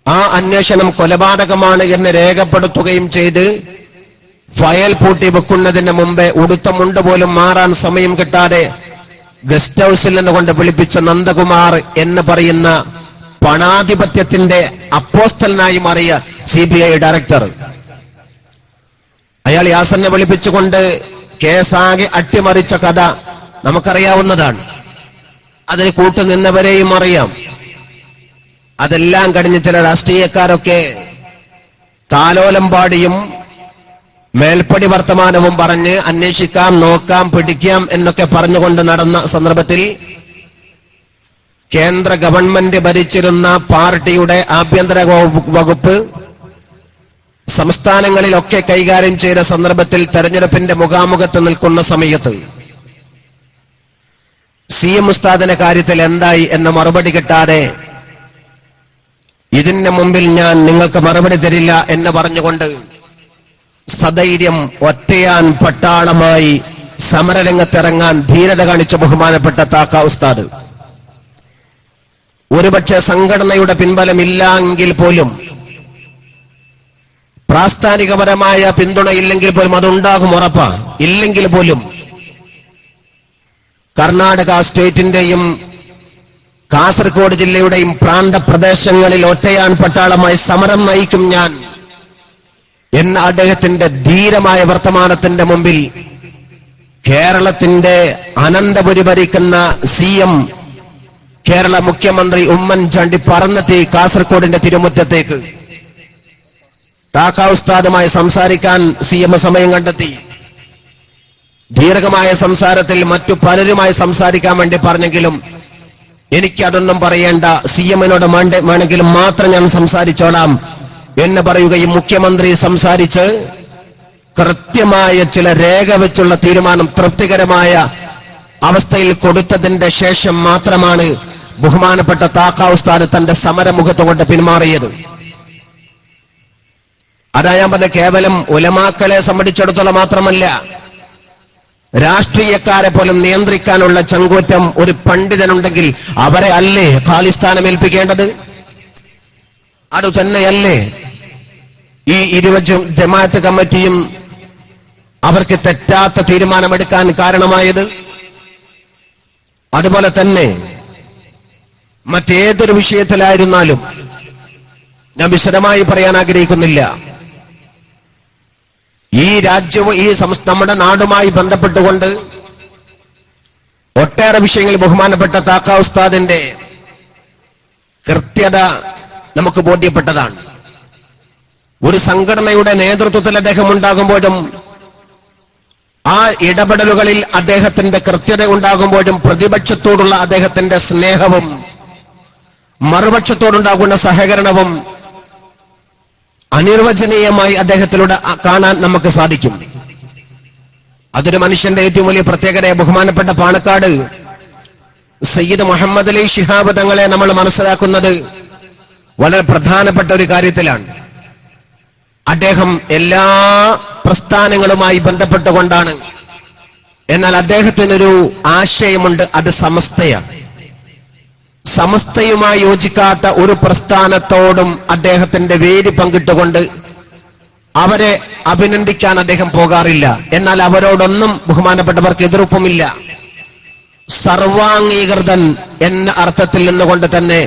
S1: ആ അന്വേഷണം കൊലപാതകമാണ് എന്ന് രേഖപ്പെടുത്തുകയും ചെയ്ത് ഫയൽ പൂട്ടി വെക്കുന്നതിന് മുമ്പേ ഉടുത്ത മുണ്ട് പോലും മാറാൻ സമയം കിട്ടാതെ ഗസ്റ്റ് ഹൌസിൽ നിന്നുകൊണ്ട് വിളിപ്പിച്ച നന്ദകുമാർ എന്ന് പറയുന്ന പണാധിപത്യത്തിന്റെ അപ്പോസ്തലനായി മാറിയ CBI ഡയറക്ടർ, അയാൾ യാസറിനെ വിളിപ്പിച്ചുകൊണ്ട് കേസാകെ അട്ടിമറിച്ച കഥ നമുക്കറിയാവുന്നതാണ്. അതിന് കൂട്ടുനിന്നവരെയും അറിയാം. അതെല്ലാം കഴിഞ്ഞ് ചില രാഷ്ട്രീയക്കാരൊക്കെ താലോലം പാടിയും മേൽപ്പടി വർത്തമാനവും പറഞ്ഞ് അന്വേഷിക്കാം, നോക്കാം, പിടിക്കാം എന്നൊക്കെ പറഞ്ഞുകൊണ്ട് നടന്ന സന്ദർഭത്തിൽ കേന്ദ്ര ഗവൺമെന്റ് ഭരിച്ചിരുന്ന പാർട്ടിയുടെ ആഭ്യന്തര വകുപ്പ് സംസ്ഥാനങ്ങളിലൊക്കെ കൈകാര്യം ചെയ്ത സന്ദർഭത്തിൽ തെരഞ്ഞെടുപ്പിന്റെ മുഖാമുഖത്ത് നിൽക്കുന്ന സമയത്ത് CM ഉസ്താദിന്റെ കാര്യത്തിൽ എന്തായി എന്ന മറുപടി കിട്ടാതെ ഇതിന്റെ മുമ്പിൽ ഞാൻ നിങ്ങൾക്ക് മറുപടി തരില്ല എന്ന് പറഞ്ഞുകൊണ്ട് സധൈര്യം ഒറ്റയാൻ പട്ടാളമായി സമരരംഗത്തിറങ്ങാൻ ധീരത കാണിച്ച ബഹുമാനപ്പെട്ട താക്ക ഉസ്താദ്, ഒരുപക്ഷെ സംഘടനയുടെ പിൻബലമില്ല എങ്കിൽ പോലും പ്രാസ്ഥാനികപരമായ പിന്തുണയില്ലെങ്കിൽ പോലും അതുണ്ടാകും, ഉറപ്പാ. ഇല്ലെങ്കിൽ പോലും കർണാടക സ്റ്റേറ്റിന്റെയും കാസർഗോഡ് ജില്ലയുടെയും പ്രാന്തപ്രദേശങ്ങളിൽ ഒറ്റയാൻ പട്ടാളമായി സമരം നയിക്കും ഞാൻ എന്ന അദ്ദേഹത്തിന്റെ ധീരമായ വർത്തമാനത്തിന്റെ മുമ്പിൽ കേരളത്തിന്റെ അനന്തപുരി ഭരിക്കുന്ന CM കേരള മുഖ്യമന്ത്രി ഉമ്മൻചാണ്ടി പറന്നെത്തി കാസർഗോഡിന്റെ തിരുമുറ്റത്തേക്ക്. താക്ക ഉസ്താദുമായി സംസാരിക്കാൻ CM സമയം കണ്ടെത്തി. ദീർഘമായ സംസാരത്തിൽ മറ്റു പലരുമായി സംസാരിക്കാൻ വേണ്ടി പറഞ്ഞെങ്കിലും എനിക്കതൊന്നും പറയേണ്ട, CMനോട് വേണമെങ്കിലും മാത്രം ഞാൻ സംസാരിച്ചോളാം എന്ന് പറയുകയും മുഖ്യമന്ത്രി സംസാരിച്ച് കൃത്യമായ ചില രേഖ വെച്ചുള്ള തീരുമാനം തൃപ്തികരമായ അവസ്ഥയിൽ കൊടുത്തതിന്റെ ശേഷം മാത്രമാണ് ബഹുമാനപ്പെട്ട താക്ക ഉസ്താദ് തന്റെ സമരമുഖത്തുകൊണ്ട് പിന്മാറിയത്. അതാ ഞാൻ പറഞ്ഞ, കേവലം ഉലമാക്കളെ സംബന്ധിച്ചിടത്തോളം മാത്രമല്ല, രാഷ്ട്രീയക്കാരെ പോലും നിയന്ത്രിക്കാനുള്ള ചങ്കൂറ്റം ഒരു പണ്ഡിതനുണ്ടെങ്കിൽ അവരെ അല്ലേ ഖാലിസ്ഥാനം ഏൽപ്പിക്കേണ്ടത്? അത് തന്നെയല്ലേ ഈ 20 ജമാഅത്ത് കമ്മിറ്റിയും അവർക്ക് തെറ്റാത്ത തീരുമാനമെടുക്കാൻ കാരണമായത്? അതുപോലെ തന്നെ മറ്റേതൊരു വിഷയത്തിലായിരുന്നാലും ഞാൻ വിശദമായി പറയാൻ ആഗ്രഹിക്കുന്നില്ല. ഈ രാജ്യവും ഈ നമ്മുടെ നാടുമായി ബന്ധപ്പെട്ടുകൊണ്ട് ഒട്ടേറെ വിഷയങ്ങളിൽ ബഹുമാനപ്പെട്ട താക്ക ഉസ്താദിന്റെ കൃത്യത നമുക്ക് ബോധ്യപ്പെട്ടതാണ്. ഒരു സംഘടനയുടെ നേതൃത്വത്തിൽ അദ്ദേഹം ഉണ്ടാകുമ്പോഴും ആ ഇടപെടലുകളിൽ അദ്ദേഹത്തിന്റെ കൃത്യത ഉണ്ടാകുമ്പോഴും പ്രതിപക്ഷത്തോടുള്ള അദ്ദേഹത്തിന്റെ സ്നേഹവും മറുപക്ഷത്തോടുണ്ടാകുന്ന സഹകരണവും അനിർവചനീയമായി അദ്ദേഹത്തിലൂടെ കാണാൻ നമുക്ക് സാധിക്കും. അതൊരു മനുഷ്യന്റെ ഏറ്റവും വലിയ പ്രത്യേകത. ബഹുമാനപ്പെട്ട പാണക്കാട് സയ്യിദ് മുഹമ്മദ് അലി ശിഹാബ് തങ്ങളെ നമ്മൾ മനസ്സിലാക്കുന്നത് വളരെ പ്രധാനപ്പെട്ട ഒരു കാര്യത്തിലാണ്. അദ്ദേഹം എല്ലാ പ്രസ്ഥാനങ്ങളുമായി ബന്ധപ്പെട്ടുകൊണ്ടാണ്. എന്നാൽ അദ്ദേഹത്തിനൊരു ആശയമുണ്ട്, അത് സമസ്തയാണ്. സമസ്തയുമായി യോജിക്കാത്ത ഒരു പ്രസ്ഥാനത്തോടും അദ്ദേഹത്തിന്റെ വേദി പങ്കിട്ടുകൊണ്ട് അവരെ അഭിനന്ദിക്കാൻ അദ്ദേഹം പോകാറില്ല. എന്നാൽ അവരോടൊന്നും ബഹുമാനപ്പെട്ടവർക്ക് എതിർപ്പുമില്ല. സർവാംഗീകൃതൻ എന്ന അർത്ഥത്തിൽ നിന്നുകൊണ്ട് തന്നെ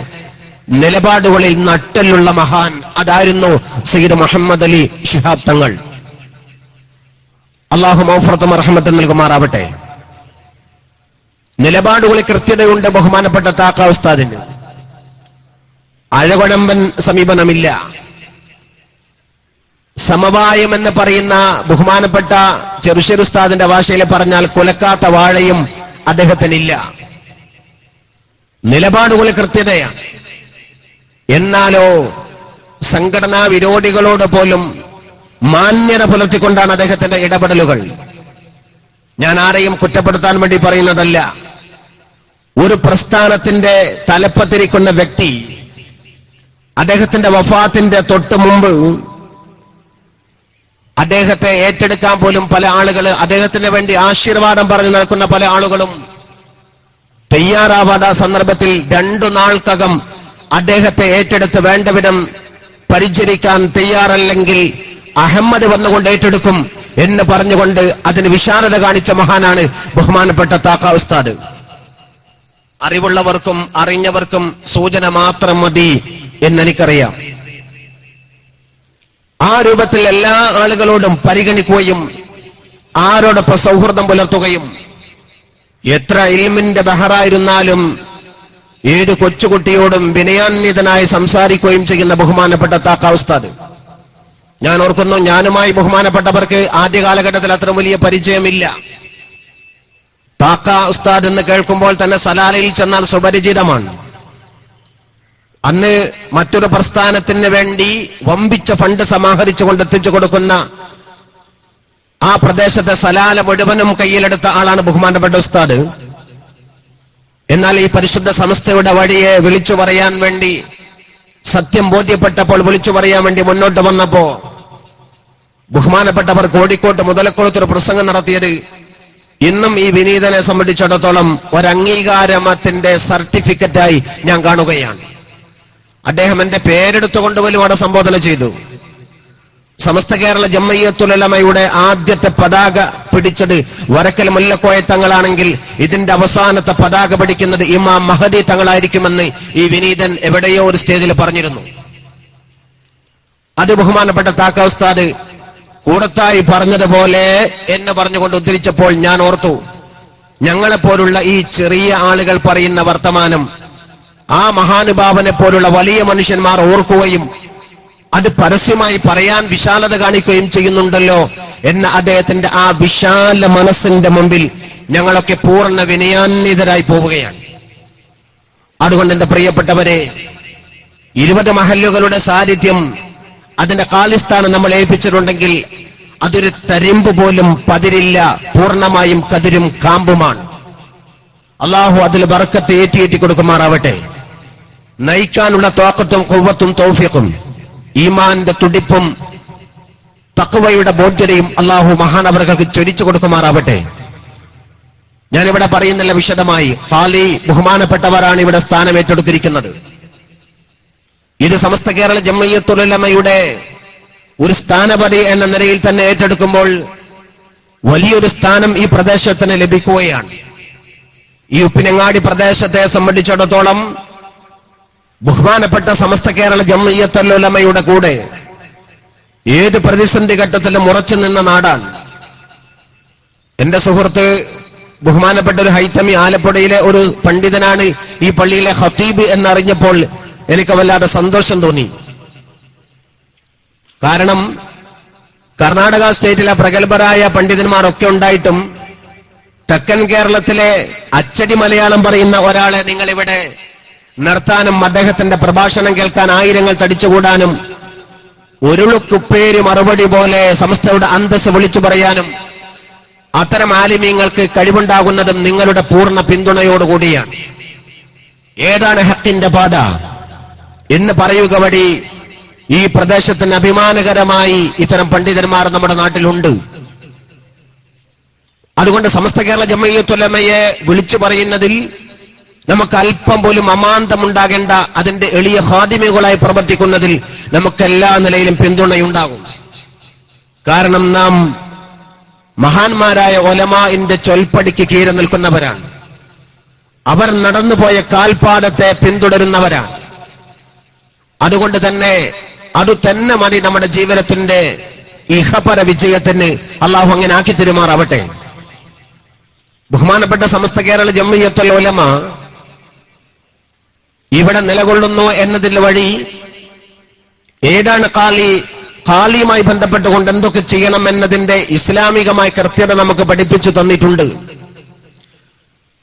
S1: നിലപാടുകളിൽ നട്ടലുള്ള മഹാൻ അതായിരുന്നു സയ്യിദ് മുഹമ്മദ് അലി ശിഹാബ് തങ്ങൾ. അല്ലാഹു മഗ്ഫിറത്തും റഹ്മത്തും നൽകുമാറാവട്ടെ. നിലപാടുകളിൽ കൃത്യതയുണ്ട് ബഹുമാനപ്പെട്ട താക്ക ഉസ്താദിന്. അഴകുഴമ്പൻ സമീപനമില്ല. സമവായം എന്ന് പറയുന്ന ബഹുമാനപ്പെട്ട ചെറുശ്ശേരി ഉസ്താദിന്റെ ഭാഷയിൽ പറഞ്ഞാൽ കുലക്കാത്ത വാഴയും അദ്ദേഹത്തിനില്ല. നിലപാടുകളിൽ കൃത്യതയാണ്. എന്നാലോ സംഘടനാ വിരോധികളോട് പോലും മാന്യത പുലർത്തിക്കൊണ്ടാണ് അദ്ദേഹത്തിന്റെ ഇടപെടലുകൾ. ഞാൻ ആരെയും കുറ്റപ്പെടുത്താൻ വേണ്ടി പറയുന്നതല്ല. ഒരു പ്രസ്ഥാനത്തിന്റെ തലപ്പത്തിരിക്കുന്ന വ്യക്തി അദ്ദേഹത്തിന്റെ വഫാത്തിന്റെ തൊട്ട് മുമ്പ് അദ്ദേഹത്തെ ഏറ്റെടുക്കാൻ പോലും പല ആളുകൾ, അദ്ദേഹത്തിന് വേണ്ടി ആശീർവാദം പറഞ്ഞു നടക്കുന്ന പല ആളുകളും തയ്യാറാവാത്ത സന്ദർഭത്തിൽ 2 നാൾക്കകം അദ്ദേഹത്തെ ഏറ്റെടുത്ത് വേണ്ടവിധം പരിചരിക്കാൻ തയ്യാറല്ലെങ്കിൽ അഹമ്മദ് വന്നുകൊണ്ട് ഏറ്റെടുക്കും എന്ന് പറഞ്ഞുകൊണ്ട് അതിന് വിശാലത കാണിച്ച മഹാനാണ് ബഹുമാനപ്പെട്ട താക്ക ഉസ്താദ്. അറിവുള്ളവർക്കും അറിഞ്ഞവർക്കും സൂചന മാത്രം മതി എന്നെനിക്കറിയാം. ആ രൂപത്തിൽ എല്ലാ ആളുകളോടും പരിഗണിക്കുകയും ആരോടൊപ്പം സൗഹൃദം പുലർത്തുകയും എത്ര ഇൽമിന്റെ ബഹറായിരുന്നാലും ഏത് കൊച്ചുകുട്ടിയോടും വിനയാന്വിതനായി സംസാരിക്കുകയും ചെയ്യുന്ന ബഹുമാനപ്പെട്ട താക്ക ഉസ്താദ്. ഞാൻ ഓർക്കുന്നു, ഞാനുമായി ബഹുമാനപ്പെട്ടവർക്ക് ആദ്യ കാലഘട്ടത്തിൽ അത്ര വലിയ പരിചയമില്ല. താക്ക ഉസ്താദ് എന്ന് കേൾക്കുമ്പോൾ തന്നെ സലാലയിൽ ചെന്നാൽ സുപരിചിതമാണ്. അന്ന് മറ്റൊരു പ്രസ്ഥാനത്തിന് വേണ്ടി വമ്പിച്ച ഫണ്ട് സമാഹരിച്ചുകൊണ്ട് എത്തിച്ചു കൊടുക്കുന്ന ആ പ്രദേശത്തെ സലാല മുഴുവനും കയ്യിലെടുത്ത ആളാണ് ബഹുമാനപ്പെട്ട ഉസ്താദ്. എന്നാൽ ഈ പരിശുദ്ധ സംസ്ഥയുടെ വഴിയെ വിളിച്ചു പറയാൻ വേണ്ടി, സത്യം ബോധ്യപ്പെട്ടപ്പോൾ വിളിച്ചു പറയാൻ വേണ്ടി മുന്നോട്ട് വന്നപ്പോ ബഹുമാനപ്പെട്ടവർ കോഴിക്കോട്ട് മുതലക്കുളത്തൊരു പ്രസംഗം നടത്തിയത് ഇന്നും ഈ വിനീതനെ സംബന്ധിച്ചിടത്തോളം ഒരംഗീകാരത്തിന്റെ സർട്ടിഫിക്കറ്റായി ഞാൻ കാണുകയാണ്. അദ്ദേഹം എന്റെ പേരെടുത്തുകൊണ്ട് പോലും അവിടെ സംബോധന ചെയ്തു. സമസ്ത കേരള ജംഇയ്യത്തുൽ ഉലമയുടെ ആദ്യത്തെ പതാക പിടിച്ചത് വരക്കൽ മുല്ലക്കോയ തങ്ങളാണെങ്കിൽ ഇതിന്റെ അവസാനത്തെ പതാക പിടിക്കുന്നത് ഇമാം മഹദി തങ്ങളായിരിക്കുമെന്ന് ഈ വിനീതൻ എവിടെയോ ഒരു സ്റ്റേജിൽ പറഞ്ഞിരുന്നു. അത് ബഹുമാനപ്പെട്ട താക്ക ഉസ്താദ് കൂടത്തായി പറഞ്ഞതുപോലെ എന്ന് പറഞ്ഞുകൊണ്ട് ഉദ്ധരിച്ചപ്പോൾ ഞാൻ ഓർത്തു, ഞങ്ങളെപ്പോലുള്ള ഈ ചെറിയ ആളുകൾ പറയുന്ന വർത്തമാനം ആ മഹാനുഭാവനെ പോലുള്ള വലിയ മനുഷ്യന്മാർ ഓർക്കുകയും അത് പരസ്യമായി പറയാൻ വിശാലത കാണിക്കുകയും ചെയ്യുന്നുണ്ടല്ലോ എന്ന അദ്ദേഹത്തിന്റെ ആ വിശാല മനസ്സിന്റെ മുമ്പിൽ ഞങ്ങളൊക്കെ പൂർണ്ണ വിനയാന്വിതരായി പോവുകയാണ്. അതുകൊണ്ട് എന്റെ പ്രിയപ്പെട്ടവരെ, 20 മഹല്ലുകളുടെ സാന്നിധ്യം, അതിന്റെ കാലിസ്ഥാനം നമ്മൾ ഏൽപ്പിച്ചിട്ടുണ്ടെങ്കിൽ അതൊരു തരിമ്പ് പോലും പതിരില്ല, പൂർണ്ണമായും കതിരും കാമ്പുമാണ്. അള്ളാഹു അതിൽ ബർക്കത്ത് ഏറ്റി കൊടുക്കുമാറാവട്ടെ. നയിക്കാനുള്ള ത്വാഖത്തും ഖുവ്വത്തും തൗഫീഖും ഈമാന്റെ തുടിപ്പും തഖ്വയുടെ ബോധ്യതയും അള്ളാഹു മഹാനവറുകൾക്ക് ചൊരിച്ചു കൊടുക്കുമാറാവട്ടെ. ഞാനിവിടെ പറയുന്നില്ല വിശദമായി. ഖാലി ബഹുമാനപ്പെട്ടവരാണ് ഇവിടെ സ്ഥാനം ഏറ്റെടുത്തിരിക്കുന്നത്. ഇത് സമസ്ത കേരള ജംഇയ്യത്തുൽ ഉലമയുടെ ഒരു സ്ഥാനപതി എന്ന നിലയിൽ തന്നെ ഏറ്റെടുക്കുമ്പോൾ വലിയൊരു സ്ഥാനം ഈ പ്രദേശത്തിന് ലഭിക്കുകയാണ്. ഈ ഉപ്പിനങ്ങാടി പ്രദേശത്തെ സംബന്ധിച്ചിടത്തോളം ബഹുമാനപ്പെട്ട സമസ്ത കേരള ജംഇയ്യത്തുൽ ഉലമയുടെ കൂടെ ഏത് പ്രതിസന്ധി ഘട്ടത്തിലും ഉറച്ചു നിന്ന നാടാണ്. എന്റെ സുഹൃത്ത് ബഹുമാനപ്പെട്ട ഒരു ഹൈത്തമി ആലപ്പുഴയിലെ ഒരു പണ്ഡിതനാണ് ഈ പള്ളിയിലെ ഖത്തീബ് എന്നറിഞ്ഞപ്പോൾ എനിക്ക് വല്ലാതെ സന്തോഷം തോന്നി. കാരണം കർണാടക സ്റ്റേറ്റിലെ പ്രഗത്ഭരായ പണ്ഡിതന്മാരൊക്കെ ഉണ്ടായിട്ടും തെക്കൻ കേരളത്തിലെ അച്ചടി മലയാളം പറയുന്ന ഒരാളെ നിങ്ങളിവിടെ നിർത്താനും അദ്ദേഹത്തിന്റെ പ്രഭാഷണം കേൾക്കാൻ ആയിരങ്ങൾ തടിച്ചുകൂടാനും ഒരുളുക്കുപ്പേരി മറുപടി പോലെ സമസ്തയുടെ അന്തസ്സ് വിളിച്ചു പറയാനും അത്തരം ആലിമീങ്ങൾക്ക് കഴിവുണ്ടാകുന്നതും നിങ്ങളുടെ പൂർണ്ണ പിന്തുണയോടുകൂടിയാണ്. ഏതാണ് ഹക്കിന്റെ പാത എന്ന് പറയുക വഴി ഈ പ്രദേശത്തിന് അഭിമാനകരമായി ഇത്തരം പണ്ഡിതന്മാർ നമ്മുടെ നാട്ടിലുണ്ട്. അതുകൊണ്ട് സമസ്ത കേരള ജംഇയ്യത്തുൽ ഉലമയെ വിളിച്ചു പറയുന്നതിൽ നമുക്ക് അല്പം പോലും അമാന്തമുണ്ടാകേണ്ട, അതിന്റെ എളിയ ഖാദിമുകളായി പ്രവർത്തിക്കുന്നതിൽ നമുക്ക് എല്ലാ നിലയിലും പിന്തുണയുണ്ടാകും. കാരണം നാം മഹാന്മാരായ ഉലമാഇന്റെ ചൊൽപ്പടിക്ക് കീഴെ നിൽക്കുന്നവരാണ്. അവർ നടന്നുപോയ കാൽപാദത്തെ പിന്തുടരുന്നവരാണ്. അതുകൊണ്ട് തന്നെ അത് തന്നെ മതി നമ്മുടെ ജീവിതത്തിന്റെ ഇഹപര വിജയത്തിന്. അള്ളാഹു അങ്ങനെ ആക്കി തരുമാറാവട്ടെ. ബഹുമാനപ്പെട്ട സമസ്ത കേരള ജംഇയ്യത്തുൽ ഉലമ ഇവിടെ നിലകൊള്ളുന്നു എന്നതിന്റെ വഴി ഏതാണ് ഖാലിയുമായി ബന്ധപ്പെട്ടുകൊണ്ട് എന്തൊക്കെ ചെയ്യണം എന്നതിന്റെ ഇസ്ലാമികമായ കൃത്യത നമുക്ക് പഠിപ്പിച്ചു തന്നിട്ടുണ്ട്.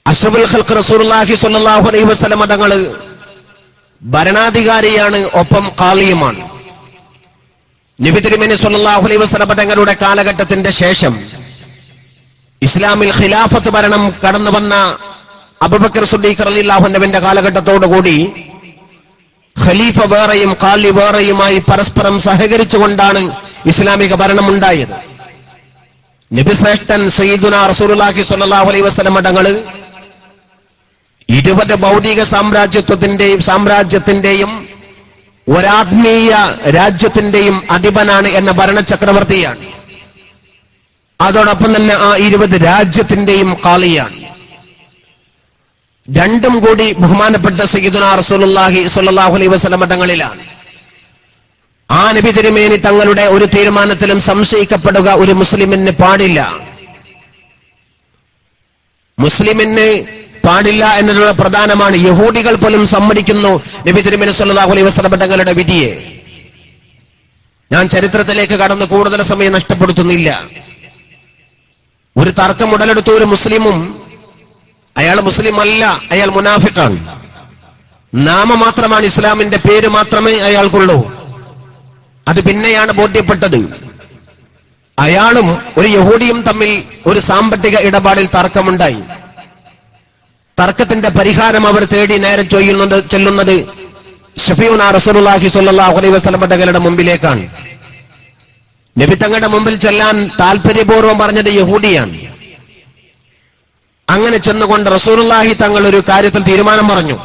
S1: അഷ്റഫുൽ ഖൽഖ് റസൂലുള്ളാഹി സ്വല്ലല്ലാഹു അലൈഹി വസല്ലം തങ്ങൾ ഭരണാധികാരിയാണ്, ഒപ്പം ഖാലിയുമാണ്. നബി തിരുമേനി സ്വല്ലല്ലാഹു അലൈഹി വസല്ലം തങ്ങളുടെ കാലഘട്ടത്തിന്റെ ശേഷം ഇസ്ലാമിൽ ഖിലാഫത്ത് ഭരണം കടന്നു വന്ന അബൂബക്കർ സിദ്ദീഖ് റളിയല്ലാഹു അൻഹുവിന്റെ കാലഘട്ടത്തോടുകൂടി ഖലീഫ വേറെയും ഖാലി വേറെയുമായി പരസ്പരം സഹകരിച്ചുകൊണ്ടാണ് ഇസ്ലാമിക ഭരണമുണ്ടായത്. നബി ശ്രേഷ്ഠൻ സയ്യിദുനാ റസൂലുള്ളാഹി സ്വല്ലല്ലാഹു അലൈഹി വസല്ലം തങ്ങൾ 20 ഭൗതിക സാമ്രാജ്യത്തിന്റെയും ഒരാത്മീയ രാജ്യത്തിന്റെയും അധിപനാണ് എന്ന ഭരണചക്രവർത്തിയാണ്. അതോടൊപ്പം തന്നെ ആ 20 രാജ്യത്തിന്റെയും ഖാളിയാണ്. രണ്ടും കൂടി ബഹുമാനപ്പെട്ട സയ്യിദുനാ റസൂലുള്ളാഹി സ്വല്ലല്ലാഹു അലൈഹി വസല്ലം തങ്ങളിലാണ്. ആ നബി തിരുമേനി തങ്ങളുടെ ഒരു തീരുമാനത്തിലും സംശയിക്കപ്പെടുക ഒരു മുസ്ലിമിന് പാടില്ല. മുസ്ലിമിന് പാടില്ല എന്നുള്ള പ്രധാനമാണ്. യഹൂദികൾ പോലും സമ്മതിക്കുന്നു നബി തിരുമേനി സ്വല്ലല്ലാഹു അലൈഹി വസല്ലം തങ്ങളുടെ വിധിയെ. ഞാൻ ചരിത്രത്തിലേക്ക് കടന്ന് കൂടുതൽ സമയം നഷ്ടപ്പെടുത്തുന്നില്ല. ഒരു തർക്കം ഉടലെടുത്ത ഒരു മുസ്ലിമും, അയാൾ മുസ്ലിം അല്ല, അയാൾ മുനാഫിഖാണ്. നാമമാത്രമാണ്, ഇസ്ലാമിന്റെ പേര് മാത്രമേ അയാൾക്കുള്ളൂ. അത് പിന്നെയാണ് ബോധ്യപ്പെട്ടത്. അയാളും ഒരു യഹൂദിയും തമ്മിൽ ഒരു സാമ്പത്തിക ഇടപാടിൽ തർക്കമുണ്ടായി. തർക്കത്തിന്റെ പരിഹാരം അവർ തേടി നേരെ ചെല്ലുന്നത് ശഫീഉനാ റസൂലുള്ളാഹി സ്വല്ലല്ലാഹു അലൈഹി വസല്ലം തങ്ങളുടെ മുമ്പിലേക്കാണ്. നബി തങ്ങളുടെ മുമ്പിൽ ചെല്ലാൻ താൽപര്യപൂർവ്വം പറഞ്ഞത് യഹൂദിയാണ്. അങ്ങനെ ചെന്നുകൊണ്ട് റസൂലുള്ളാഹി തങ്ങൾ ഒരു കാര്യത്തിൽ തീരുമാനം പറഞ്ഞു.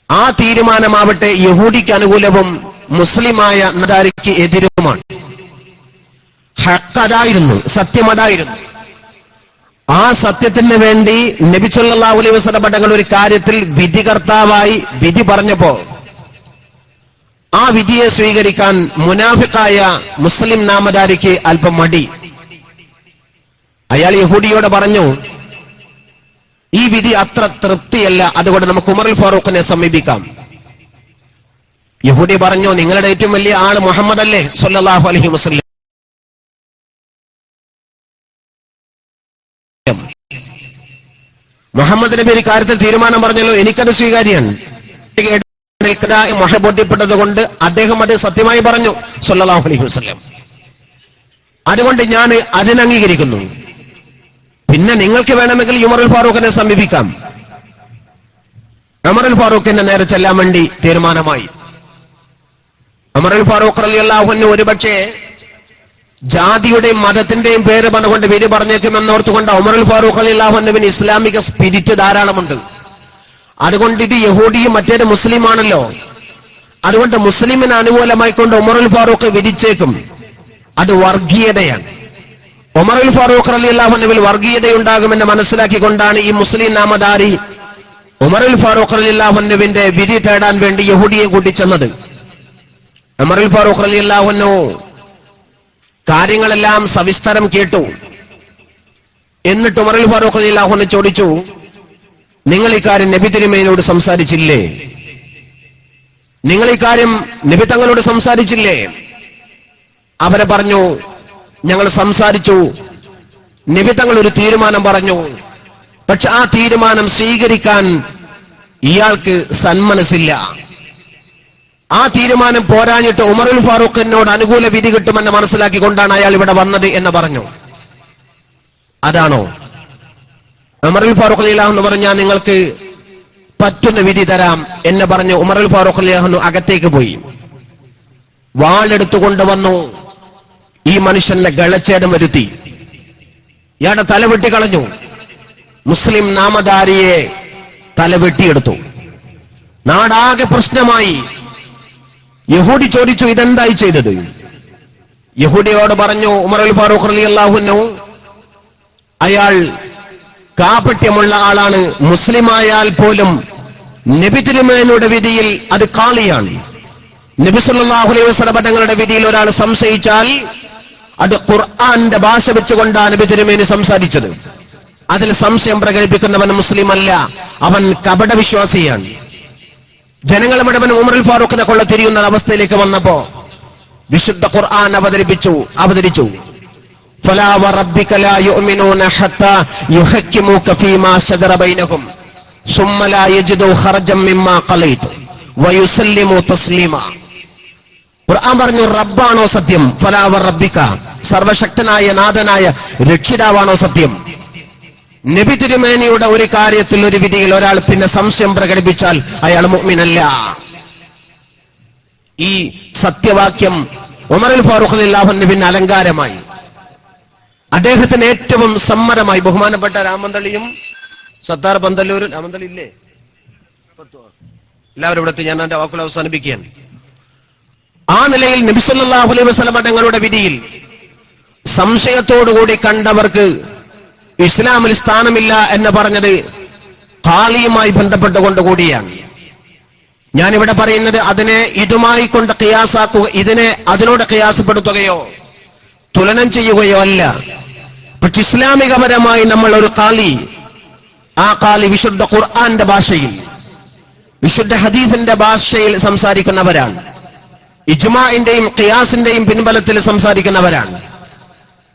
S1: ആ തീരുമാനമാവട്ടെ യഹൂദിക്ക് അനുകൂലവും മുസ്ലിമായ നാമധാരിക്ക് എതിരുമാണ്. ഹഖ് അതായിരുന്നു, സത്യം അതായിരുന്നു. ആ സത്യത്തിന് വേണ്ടി നബി സല്ലല്ലാഹു അലൈഹി വസല്ലം തങ്ങൾ ഒരു കാര്യത്തിൽ വിധികർത്താവായി വിധി പറഞ്ഞപ്പോ ആ വിധിയെ സ്വീകരിക്കാൻ മുനാഫിഖായ മുസ്ലിം നാമധാരിക്ക് അല്പം മടി. അയാൾ യഹൂദിയോട് പറഞ്ഞു, ഈ വിധി അത്ര തൃപ്തിയല്ല, അതുകൊണ്ട് നമുക്ക് ഉമറുൽ ഫാറൂഖിനെ സമീപിക്കാം. യഹൂദി പറഞ്ഞു, നിങ്ങളുടെ ഏറ്റവും വലിയ ആള് മുഹമ്മദ് അല്ലേ സ്വല്ലല്ലാഹു അലൈഹി വസല്ലം. മുഹമ്മദ് നബി ഒരു കാര്യത്തിൽ തീരുമാനം പറഞ്ഞല്ലോ, എനിക്കത് സ്വീകാര്യമാണ്. ബോധ്യപ്പെട്ടത് കൊണ്ട് അദ്ദേഹം അത് സത്യമായി പറഞ്ഞു സ്വല്ലല്ലാഹു അലൈഹി വസല്ലം. അതുകൊണ്ട് ഞാൻ അതിനംഗീകരിക്കുന്നു. പിന്നെ നിങ്ങൾക്ക് വേണമെങ്കിൽ ഉമറുൽ ഫാറൂഖിനെ സമീപിക്കാം. ഉമറുൽ ഫാറൂഖിന്റെ നേരെ ചെല്ലാൻ വേണ്ടി തീരുമാനമായി. ഉമറുൽ ഫാറൂഖ് റളിയല്ലാഹു അൻഹു ഒരുപക്ഷേ ജാതിയുടെയും മതത്തിന്റെയും പേര് പറഞ്ഞുകൊണ്ട് വിധി പറഞ്ഞേക്കുമെന്നോർത്തുകൊണ്ട് ഉമറുൽ ഫാറൂഖ് റളിയല്ലാഹു അൻഹുവിന് ഇസ്ലാമിക സ്പിരിറ്റ് ധാരാളമുണ്ട്. അതുകൊണ്ട് ഇത് യഹൂദിയും മറ്റേത് മുസ്ലിമാണല്ലോ, അതുകൊണ്ട് മുസ്ലിമിന് അനുകൂലമായിക്കൊണ്ട് ഉമറുൽ ഫാറൂഖ് വിധിച്ചേക്കും. അത് വർഗീയതയാണ്. ഉമറുൽ ഫാറൂഖ് റളിയല്ലാഹു അൻഹുവിൽ വർഗീയതയുണ്ടാകുമെന്ന് മനസ്സിലാക്കിക്കൊണ്ടാണ് ഈ മുസ്ലിം നാമധാരി ഉമറുൽ ഫാറൂഖ് റളിയല്ലാഹു അൻഹുവിന്റെ വിധി തേടാൻ വേണ്ടി യഹൂദിയെ കൂട്ടിച്ചെന്നത്. ഉമറുൽ ഫാറൂഖ് റളിയല്ലാഹു അൻഹു കാര്യങ്ങളെല്ലാം സവിസ്തരം കേട്ടു. എന്നിട്ട് ഉമറുൽ ഫാറൂഖ് റളിയല്ലാഹു അൻഹു ചോദിച്ചു, നിങ്ങൾ ഈ കാര്യം നബി തിരുമേനിയോട് സംസാരിച്ചില്ലേ? നിങ്ങൾ ഈ കാര്യം നബി തങ്ങളോട് സംസാരിച്ചില്ലേ? അവരെ പറഞ്ഞു, ഞങ്ങൾ സംസാരിച്ചു. നബി തങ്ങൾ ഒരു തീരുമാനം പറഞ്ഞു. പക്ഷെ ആ തീരുമാനം സ്വീകരിക്കാൻ ഇയാൾക്ക് സന്മനസ്സില്ല. ആ തീരുമാനം പോരാഞ്ഞിട്ട് ഉമറുൽ ഫാറൂഖിനോട് അനുകൂല വിധി കിട്ടുമെന്ന് മനസ്സിലാക്കിക്കൊണ്ടാണ് അയാൾ ഇവിടെ വന്നത് എന്ന് പറഞ്ഞു. അതാണോ? ഉമറുൽ ഫാറൂഖ് റളിയല്ലാഹു അൻഹു പറഞ്ഞാൽ നിങ്ങൾക്ക് പറ്റുന്ന വിധി തരാം എന്ന് പറഞ്ഞ് ഉമറുൽ ഫാറൂഖ് റളിയല്ലാഹു അൻഹു അകത്തേക്ക് പോയി. വാളെടുത്തുകൊണ്ടുവന്നു. ഈ മനുഷ്യന്റെ ഗളച്ഛേദം വരുത്തി. ഇയാളുടെ തല വെട്ടിക്കളഞ്ഞു. മുസ്ലിം നാമധാരിയെ തല വെട്ടിയെടുത്തു. നാടാകെ പ്രശ്നമായി. യഹൂദി ചോദിച്ചു, ഇതെന്തായി ചെയ്തത്? യഹൂദിയോട് പറഞ്ഞു ഉമറുൽ ഫാറൂഖ് റളിയല്ലാഹു അൻഹു അയാൾ കാപട്യമുള്ള ആളാണ്. മുസ്ലിമായാൽ പോലും നബി തിരുമേനിയുടെ വിധിയിൽ അത് ഖാളിയാണ്. നബി സല്ലല്ലാഹു അലൈഹി വസല്ലം തങ്ങളുടെ വിധിയിൽ ഒരാൾ സംശയിച്ചാൽ അത് ഖുർആന്റെ ഭാഷ വെച്ചുകൊണ്ടാണ് നബി തിരുമേനി സംസാരിച്ചത്. അതിൽ സംശയം പ്രകടിപ്പിക്കുന്നവൻ മുസ്ലിം അല്ല, അവൻ കപടവിശ്വാസിയാണ്. ജനങ്ങൾ മുഴുവൻ ഉമറുൽ ഫാറൂഖിനെ കൊള്ളത്തിരിയുന്ന അവസ്ഥയിലേക്ക് വന്നപ്പോ വിശുദ്ധ ഖുർആൻ അവതരിച്ചു. فلا وربك لا يؤمنون حتى يحكموك فيما شجر بينهم ثم لا يجدوا خرجا مما قضيت ويسلموا تسليما. ഖുർആൻ പറഞ്ഞു, റബ്ബാണോ സത്യം? ഫലാ വറബ്ബിക, സർവശക്തനായ നാഥനായ രക്ഷിതാവാണോ സത്യം? നബി തിരുമേനിയുടെ ഒരു കാര്യത്തിൽ, ഒരു വിധിയിൽ ഒരാൾ പിന്നെ സംശയം പ്രകടിപ്പിച്ചാൽ അയാൾ മുഅ്മിനല്ല. ഈ സത്യവാക്യം ഉമറുൽ ഫാറൂഖ് റളിയല്ലാഹു അൻഹുവിന് അലങ്കാരമായി. അദ്ദേഹത്തിന് ഏറ്റവും സമ്മതമായി. ബഹുമാനപ്പെട്ട രാമന്തളിയും സത്താർ പന്തല്ലൂർ അമന്തലില്ലേ? എല്ലാവരും ഇവിടെ ഞാൻ എന്റെ വാക്കുകൾ അവസാനിപ്പിക്കുകയാണ്. ആ നിലയിൽ നബി സല്ലല്ലാഹു അലൈഹി വസല്ലം തങ്ങളുടെ വിധിയിൽ സംശയത്തോടുകൂടി കണ്ടവർക്ക് ഇസ്ലാമിൽ സ്ഥാനമില്ല എന്ന് പറഞ്ഞത് ഖാലിയുമായി ബന്ധപ്പെട്ടുകൊണ്ടുകൂടിയാണ്. ഞാനിവിടെ പറയുന്നത് അതിനെ ഇതുമായി കൊണ്ട് ഖിയാസാക്കുക, അതിനോട് ഖിയാസപ്പെടുത്തുകയോ തുലനം ചെയ്യുകയോ അല്ല. പക്ഷെ ഇസ്ലാമികപരമായി നമ്മൾ ഒരു ഖാലി, ആ ഖാലി വിശുദ്ധ ഖുർആന്റെ ഭാഷയിൽ, വിശുദ്ധ ഹദീസിന്റെ ഭാഷയിൽ സംസാരിക്കുന്നവരാണ്. ഇജ്മാഇന്റെയും ഖിയാസിന്റെയും പിൻബലത്തിൽ സംസാരിക്കുന്നവരാണ്.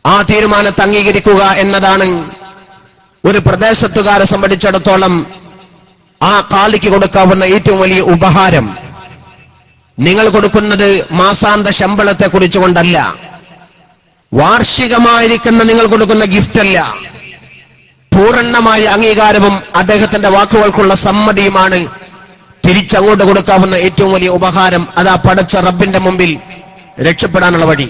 S1: ആ തീരുമാനത്തെ അംഗീകരിക്കുക എന്നതാണ് ഒരു പ്രദേശത്തുകാരെ സംബന്ധിച്ചിടത്തോളം ആ ഖാലിക്ക് കൊടുക്കാവുന്ന ഏറ്റവും വലിയ ഉപഹാരം. നിങ്ങൾ കൊടുക്കുന്നത് മാസാന്ത ശമ്പളത്തെ കുറിച്ചുകൊണ്ടല്ല, വാർഷികമായിരിക്കുന്ന നിങ്ങൾ കൊടുക്കുന്ന ഗിഫ്റ്റല്ല, പൂർണ്ണമായ അംഗീകാരവും അദ്ദേഹത്തിന്റെ വാക്കുകൾക്കുള്ള സമ്മതിയുമാണ് തിരിച്ചങ്ങോട്ട് കൊടുക്കാവുന്ന ഏറ്റവും വലിയ ഉപഹാരം. അതാ പടച്ച റബ്ബിന്റെ മുമ്പിൽ രക്ഷപ്പെടാനുള്ള വഴി.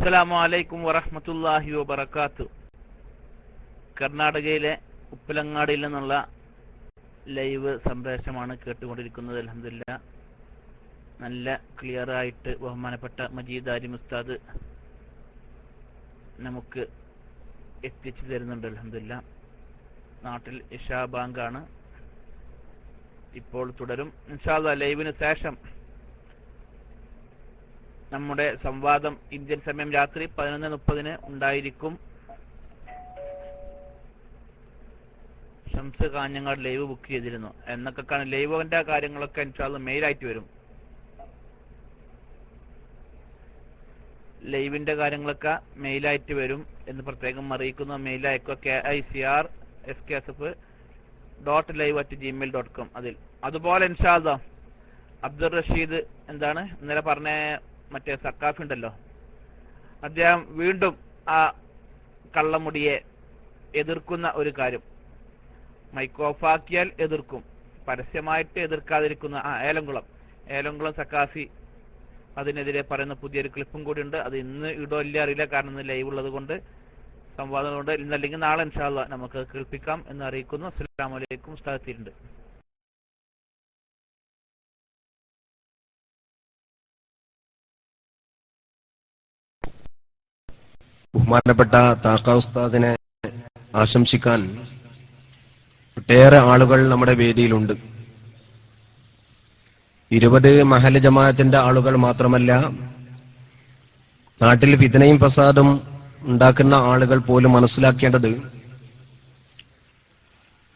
S2: അസ്സലാമു അലൈക്കും വറഹ്മത്തുള്ളാഹി വബറകാത്തു. കർണാടകയിലെ ഉപ്പലങ്ങാടിയിൽ നിന്നുള്ള ലൈവ് സംപ്രേഷണമാണ് കേട്ടുകൊണ്ടിരിക്കുന്നത്. അൽഹംദുലില്ലാ, നല്ല ക്ലിയർ ആയിട്ട് ബഹുമാനപ്പെട്ട മജീദ് ആരിം ഉസ്താദ് നമുക്ക് എത്തിച്ചു തരുന്നുണ്ട്. അൽഹംദുലില്ലാ, നാട്ടിൽ ഇശാ ബാങ്കാണ്. ഇപ്പോൾ തുടരും ഇൻഷാ അല്ലാഹ്. ലൈവിന് ശേഷം നമ്മുടെ സംവാദം ഇന്ത്യൻ സമയം രാത്രി 11:30 ഉണ്ടായിരിക്കും. ഷംസ് കാഞ്ഞങ്ങാട് ലൈവ് ബുക്ക് ചെയ്തിരുന്നു എന്നൊക്കെ ലൈവിന്റെ കാര്യങ്ങളൊക്കെ ഇൻഷാ അല്ലാഹ് മെയിലായിട്ട് വരും. ലൈവിന്റെ കാര്യങ്ങളൊക്കെ മെയിലായിട്ട് വരും എന്ന് പ്രത്യേകം അറിയിക്കുന്നു. മെയിൽ അയക്കുക KICRSKSF.live@gmail.com. അതുപോലെ ഇൻഷാ അല്ലാഹ് അബ്ദുൾ റഷീദ് എന്താണ് ഇന്നലെ പറഞ്ഞ മറ്റേ സക്കാഫി ഉണ്ടല്ലോ, അദ്ദേഹം വീണ്ടും ആ കള്ളമുടിയെ എതിർക്കുന്ന ഒരു കാര്യം, മൈക്ക് ഓഫാക്കിയാൽ എതിർക്കും, പരസ്യമായിട്ട് എതിർക്കാതിരിക്കുന്ന ഏലംകുളം സക്കാഫി അതിനെതിരെ പറയുന്ന പുതിയൊരു ക്ലിപ്പും കൂടി ഉണ്ട്. അത് ഇന്ന് ഇടോ ഇല്ല അറിയില്ല, കാരണം ഇന്ന് ലൈവ് ഉള്ളത് കൊണ്ട്, സംവാദം കൊണ്ട്. ഇന്നല്ലെങ്കിൽ നാളെ ഇൻഷാ അല്ലാഹ് നമുക്ക് കേൾപ്പിക്കാം എന്ന് അറിയിക്കുന്നു. അസ്സലാമു അലൈക്കും. ഉസ്താദ്
S1: ബഹുമാനപ്പെട്ട താഖ ഉസ്താദിനെ ആശംസിക്കാൻ ഒട്ടേറെ ആളുകൾ നമ്മുടെ വേദിയിലുണ്ട്. 20 മഹല്ല് ജമാഅത്തിന്റെ ആളുകൾ മാത്രമല്ല, നാട്ടിൽ ഫിത്നയും ഫസാദും ഉണ്ടാക്കുന്ന ആളുകൾ പോലും മനസ്സിലാക്കേണ്ടത്,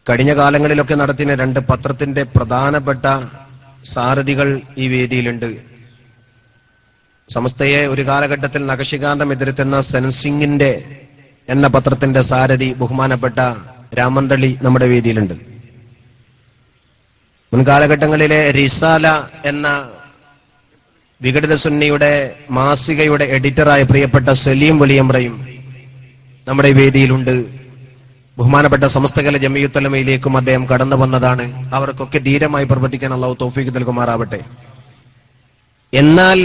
S1: കഴിഞ്ഞ കാലങ്ങളിലൊക്കെ നടത്തിയ 2 പത്രത്തിന്റെ പ്രധാനപ്പെട്ട സാരഥികൾ ഈ വേദിയിലുണ്ട്. സമസ്തയെ ഒരു കാലഘട്ടത്തിൽ നഖശികാന്തം എതിർത്തുന്ന സെൻസിംഗിന്റെ എന്ന പത്രത്തിന്റെ സാരഥി ബഹുമാനപ്പെട്ട രാമന്തളി നമ്മുടെ വേദിയിലുണ്ട്. മുൻകാലഘട്ടങ്ങളിലെ റിസാല എന്ന വിഘടിത സുന്നിയുടെ മാസികയുടെ എഡിറ്ററായ പ്രിയപ്പെട്ട സലീം വലിയമ്രയും നമ്മുടെ വേദിയിലുണ്ട്. ബഹുമാനപ്പെട്ട സമസ്തകല ജമിയത്തുലമയിലേക്കും അദ്ദേഹം കടന്നു വന്നതാണ്. അവർക്കൊക്കെ ധീരമായി പ്രവർത്തിക്കാൻ അല്ലാഹു തൗഫീഖ് നൽകുമാറാവട്ടെ. എന്നാൽ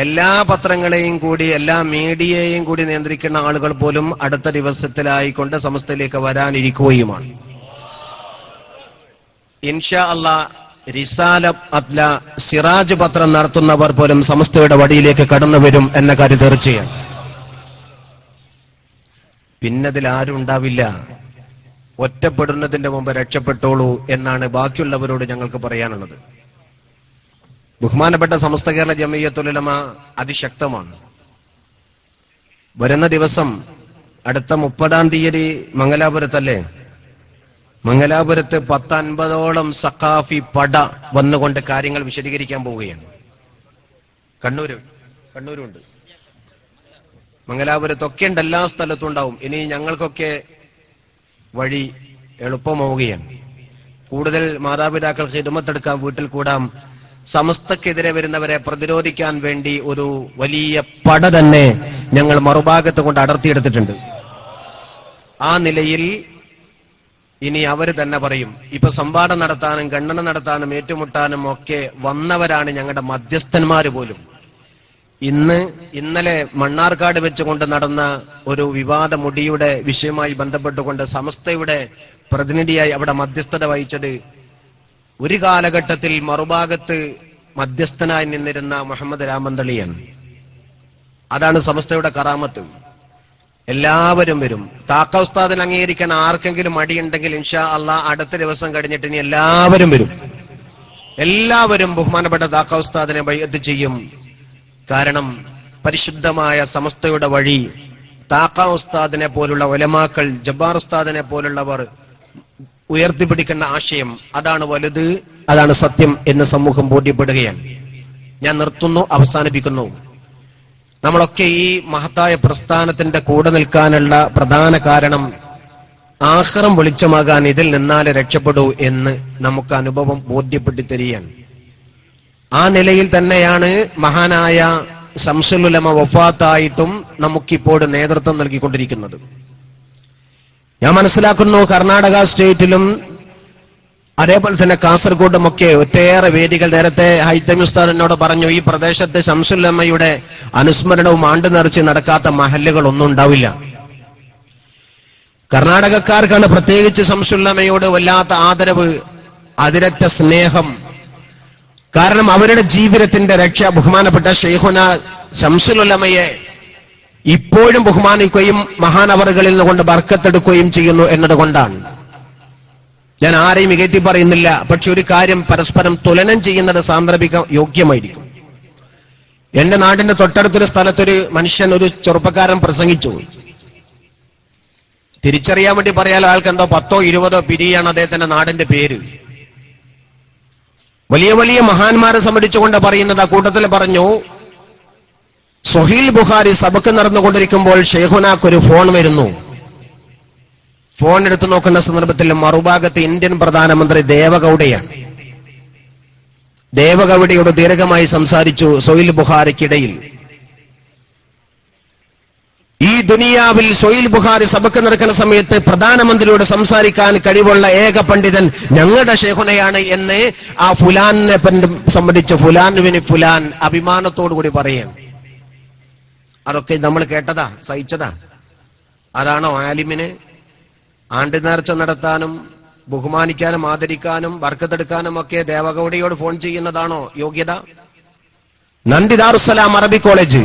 S1: എല്ലാ പത്രങ്ങളെയും കൂടി, എല്ലാ മീഡിയയെയും കൂടി നിയന്ത്രിക്കുന്ന ആളുകൾ പോലും അടുത്ത ദിവസത്തിലായിക്കൊണ്ട് സമസ്തയിലേക്ക് വരാനിരിക്കുകയുമാണ്. ഇൻഷാ അല്ലാഹ് റിസാല അത്ല സിറാജ് പത്രം നടത്തുന്നവർ പോലും സമസ്തയുടെ വടിയിലേക്ക് കടന്നു വരും എന്ന കാര്യം തീർച്ചയാണ്. പിന്നതിൽ ആരും ഉണ്ടാവില്ല. ഒറ്റപ്പെടുന്നതിന്റെ മുമ്പ് രക്ഷപ്പെട്ടോളൂ എന്നാണ് ബാക്കിയുള്ളവരോട് ഞങ്ങൾക്ക് പറയാനുള്ളത്. ബഹുമാനപ്പെട്ട സമസ്ത കേരള ജമിയത്തുൽ ഉലമ അതിശക്തമാണ്. വരുന്ന ദിവസം അടുത്ത 30-ാം തീയതി മംഗലാപുരത്തല്ലേ, മംഗലാപുരത്ത് 10-50ഓളം സഖാഫി പട വന്നുകൊണ്ട് കാര്യങ്ങൾ വിശദീകരിക്കാൻ പോവുകയാണ്. കണ്ണൂരുണ്ട്, മംഗലാപുരത്തൊക്കെ ഉണ്ട്, എല്ലാ സ്ഥലത്തും ഉണ്ടാവും. ഇനി ഞങ്ങൾക്കൊക്കെ വഴി എളുപ്പമാവുകയാണ്. കൂടുതൽ മാതാപിതാക്കൾ ഖിദ്മത്തെടുക്കാൻ വീട്ടിൽ കൂടാം. സമസ്തക്കെതിരെ വരുന്നവരെ പ്രതിരോധിക്കാൻ വേണ്ടി ഒരു വലിയ പട തന്നെ ഞങ്ങൾ മറുഭാഗത്ത് കൊണ്ട് അടർത്തിയെടുത്തിട്ടുണ്ട്. ആ നിലയിൽ ഇനി അവർ തന്നെ പറയും. ഇപ്പൊ സംവാദം നടത്താനും ഗണ്ണന നടത്താനും ഏറ്റുമുട്ടാനും ഒക്കെ വന്നവരാണ് ഞങ്ങളുടെ മധ്യസ്ഥന്മാര് പോലും. ഇന്നലെ മണ്ണാർക്കാട് വെച്ചുകൊണ്ട് നടന്ന ഒരു വിവാദ മുടിയുടെ വിഷയവുമായി ബന്ധപ്പെട്ടുകൊണ്ട് സമസ്തയുടെ പ്രതിനിധിയായി അവിടെ മധ്യസ്ഥത വഹിച്ചത് ഒരു കാലഘട്ടത്തിൽ മറുഭാഗത്ത് മധ്യസ്ഥനായി നിന്നിരുന്ന മുഹമ്മദ് രാമന്തളിയാണ്. അതാണ് സമസ്തയുടെ കറാമത്ത്. എല്ലാവരും വരും. താക്ക ഉസ്താദിനെ അംഗീകരിക്കാൻ ആർക്കെങ്കിലും മടിയുണ്ടെങ്കിൽ ഇൻഷാ അള്ളാഹ് അടുത്ത ദിവസം കഴിഞ്ഞിട്ട് ഇനി എല്ലാവരും വരും. എല്ലാവരും ബഹുമാനപ്പെട്ട താക്ക ഉസ്താദിനെ ബൈഅത്ത് ചെയ്യും. കാരണം പരിശുദ്ധമായ സമസ്തയുടെ വഴി താക്ക ഉസ്താദിനെ പോലുള്ള ഉലമാക്കൾ, ജബ്ബാർ ഉസ്താദിനെ പോലുള്ളവർ ഉയർത്തിപ്പിടിക്കുന്ന ആശയം അതാണ് വലുത്, അതാണ് സത്യം എന്ന് സമൂഹം ബോധ്യപ്പെടുകയാണ്. ഞാൻ നിർത്തുന്നു, അവസാനിപ്പിക്കുന്നു. നമ്മളൊക്കെ ഈ മഹത്തായ പ്രസ്ഥാനത്തിന്റെ കൂടെ നിൽക്കാനുള്ള പ്രധാന കാരണം ആഖിറം വെളിച്ചമാകാൻ ഇതിൽ നിന്നാലേ രക്ഷപ്പെടൂ എന്ന് നമുക്ക് അനുഭവം ബോധ്യപ്പെട്ടു തരികയാണ്. ആ നിലയിൽ തന്നെയാണ് മഹാനായ ശംസുൽ ഉലമ വഫാത്തായിട്ടും നമുക്കിപ്പോൾ നേതൃത്വം നൽകിക്കൊണ്ടിരിക്കുന്നത്. ഞാൻ മനസ്സിലാക്കുന്നു കർണാടക സ്റ്റേറ്റിലും അതേപോലെ തന്നെ കാസർഗോഡുമൊക്കെ ഒറ്റയേറെ വേദികൾ. നേരത്തെ ഹൈതമി ഉസ്താദ് എന്നോട് പറഞ്ഞു, ഈ പ്രദേശത്ത് ശംസുൽ ഉലമയുടെ അനുസ്മരണവും ആണ്ടു നേർച്ച നടക്കാത്ത മഹല്ലുകളൊന്നും ഉണ്ടാവില്ല. കർണാടകക്കാർക്കാണ് പ്രത്യേകിച്ച് ശംസുൽ ഉലമയോട് വല്ലാത്ത ആദരവ്, അതിരറ്റ സ്നേഹം. കാരണം അവരുടെ ജീവിതത്തിന്റെ രക്ഷ ബഹുമാനപ്പെട്ട ശൈഖുന ശംസുൽ ഉലമയെ ഇപ്പോഴും ബഹുമാനിക്കുകയും മഹാനവറുകളിൽ നിന്നുകൊണ്ട് ബർക്കത്തെടുക്കുകയും ചെയ്യുന്നു എന്നതുകൊണ്ടാണ്. ഞാൻ ആരെയും ഇകറ്റി പറയുന്നില്ല. പക്ഷെ ഒരു കാര്യം പരസ്പരം തുലനം ചെയ്യുന്നത് സാന്ദർഭിക യോഗ്യമായിരിക്കും. എന്റെ നാടിന്റെ തൊട്ടടുത്തൊരു സ്ഥലത്തൊരു മനുഷ്യൻ, ഒരു ചെറുപ്പക്കാരൻ പ്രസംഗിച്ചു. തിരിച്ചറിയാൻ വേണ്ടി പറയാൻ ആൾക്ക് എന്തോ 10ഓ 20ഓ പിരിയാണ് അദ്ദേഹത്തിന്റെ നാടിന്റെ പേര്. വലിയ വലിയ മഹാന്മാരെ സംബന്ധിച്ചുകൊണ്ട് പറയുന്നത്, ആ കൂട്ടത്തിൽ പറഞ്ഞു, സ്വഹീൽ ബുഖാരി സബക്ക് നടന്നുകൊണ്ടിരിക്കുമ്പോൾ ഷെയ്ഖുനാക്കൊരു ഫോൺ വരുന്നു. ഫോൺ എടുത്തു നോക്കുന്ന സന്ദർഭത്തിൽ മറുഭാഗത്ത് ഇന്ത്യൻ പ്രധാനമന്ത്രി ദേവഗൌഡയാണ്. ദേവഗൌഡയോട് ദീർഘമായി സംസാരിച്ചു സ്വഹീൽ ബുഖാരിക്കിടയിൽ. ഈ ദുനിയാവിൽ സ്വഹീൽ ബുഖാരി സബക്ക് നടക്കുന്ന സമയത്ത് പ്രധാനമന്ത്രിയോട് സംസാരിക്കാൻ കഴിവുള്ള ഏക പണ്ഡിതൻ ഞങ്ങളുടെ ഷെയ്ഖുനയാണ് എന്ന് ആ ഫുലാനെ സംബന്ധിച്ച് ഫുലാനുവിന് ഫുലാൻ അഭിമാനത്തോടുകൂടി പറയുകയാണ്. അതൊക്കെ നമ്മൾ കേട്ടതാ, സഹിച്ചതാ. അതാണോ ആലിമിന് ആണ്ട് നേർച്ച നടത്താനും ബഹുമാനിക്കാനും ആദരിക്കാനും ബർക്കത്തെടുക്കാനും ഒക്കെ ദേവഗൌഡയോട് ഫോൺ ചെയ്യുന്നതാണോ യോഗ്യത? നന്ദി ദാറുസ്സലാം അറബി കോളേജ്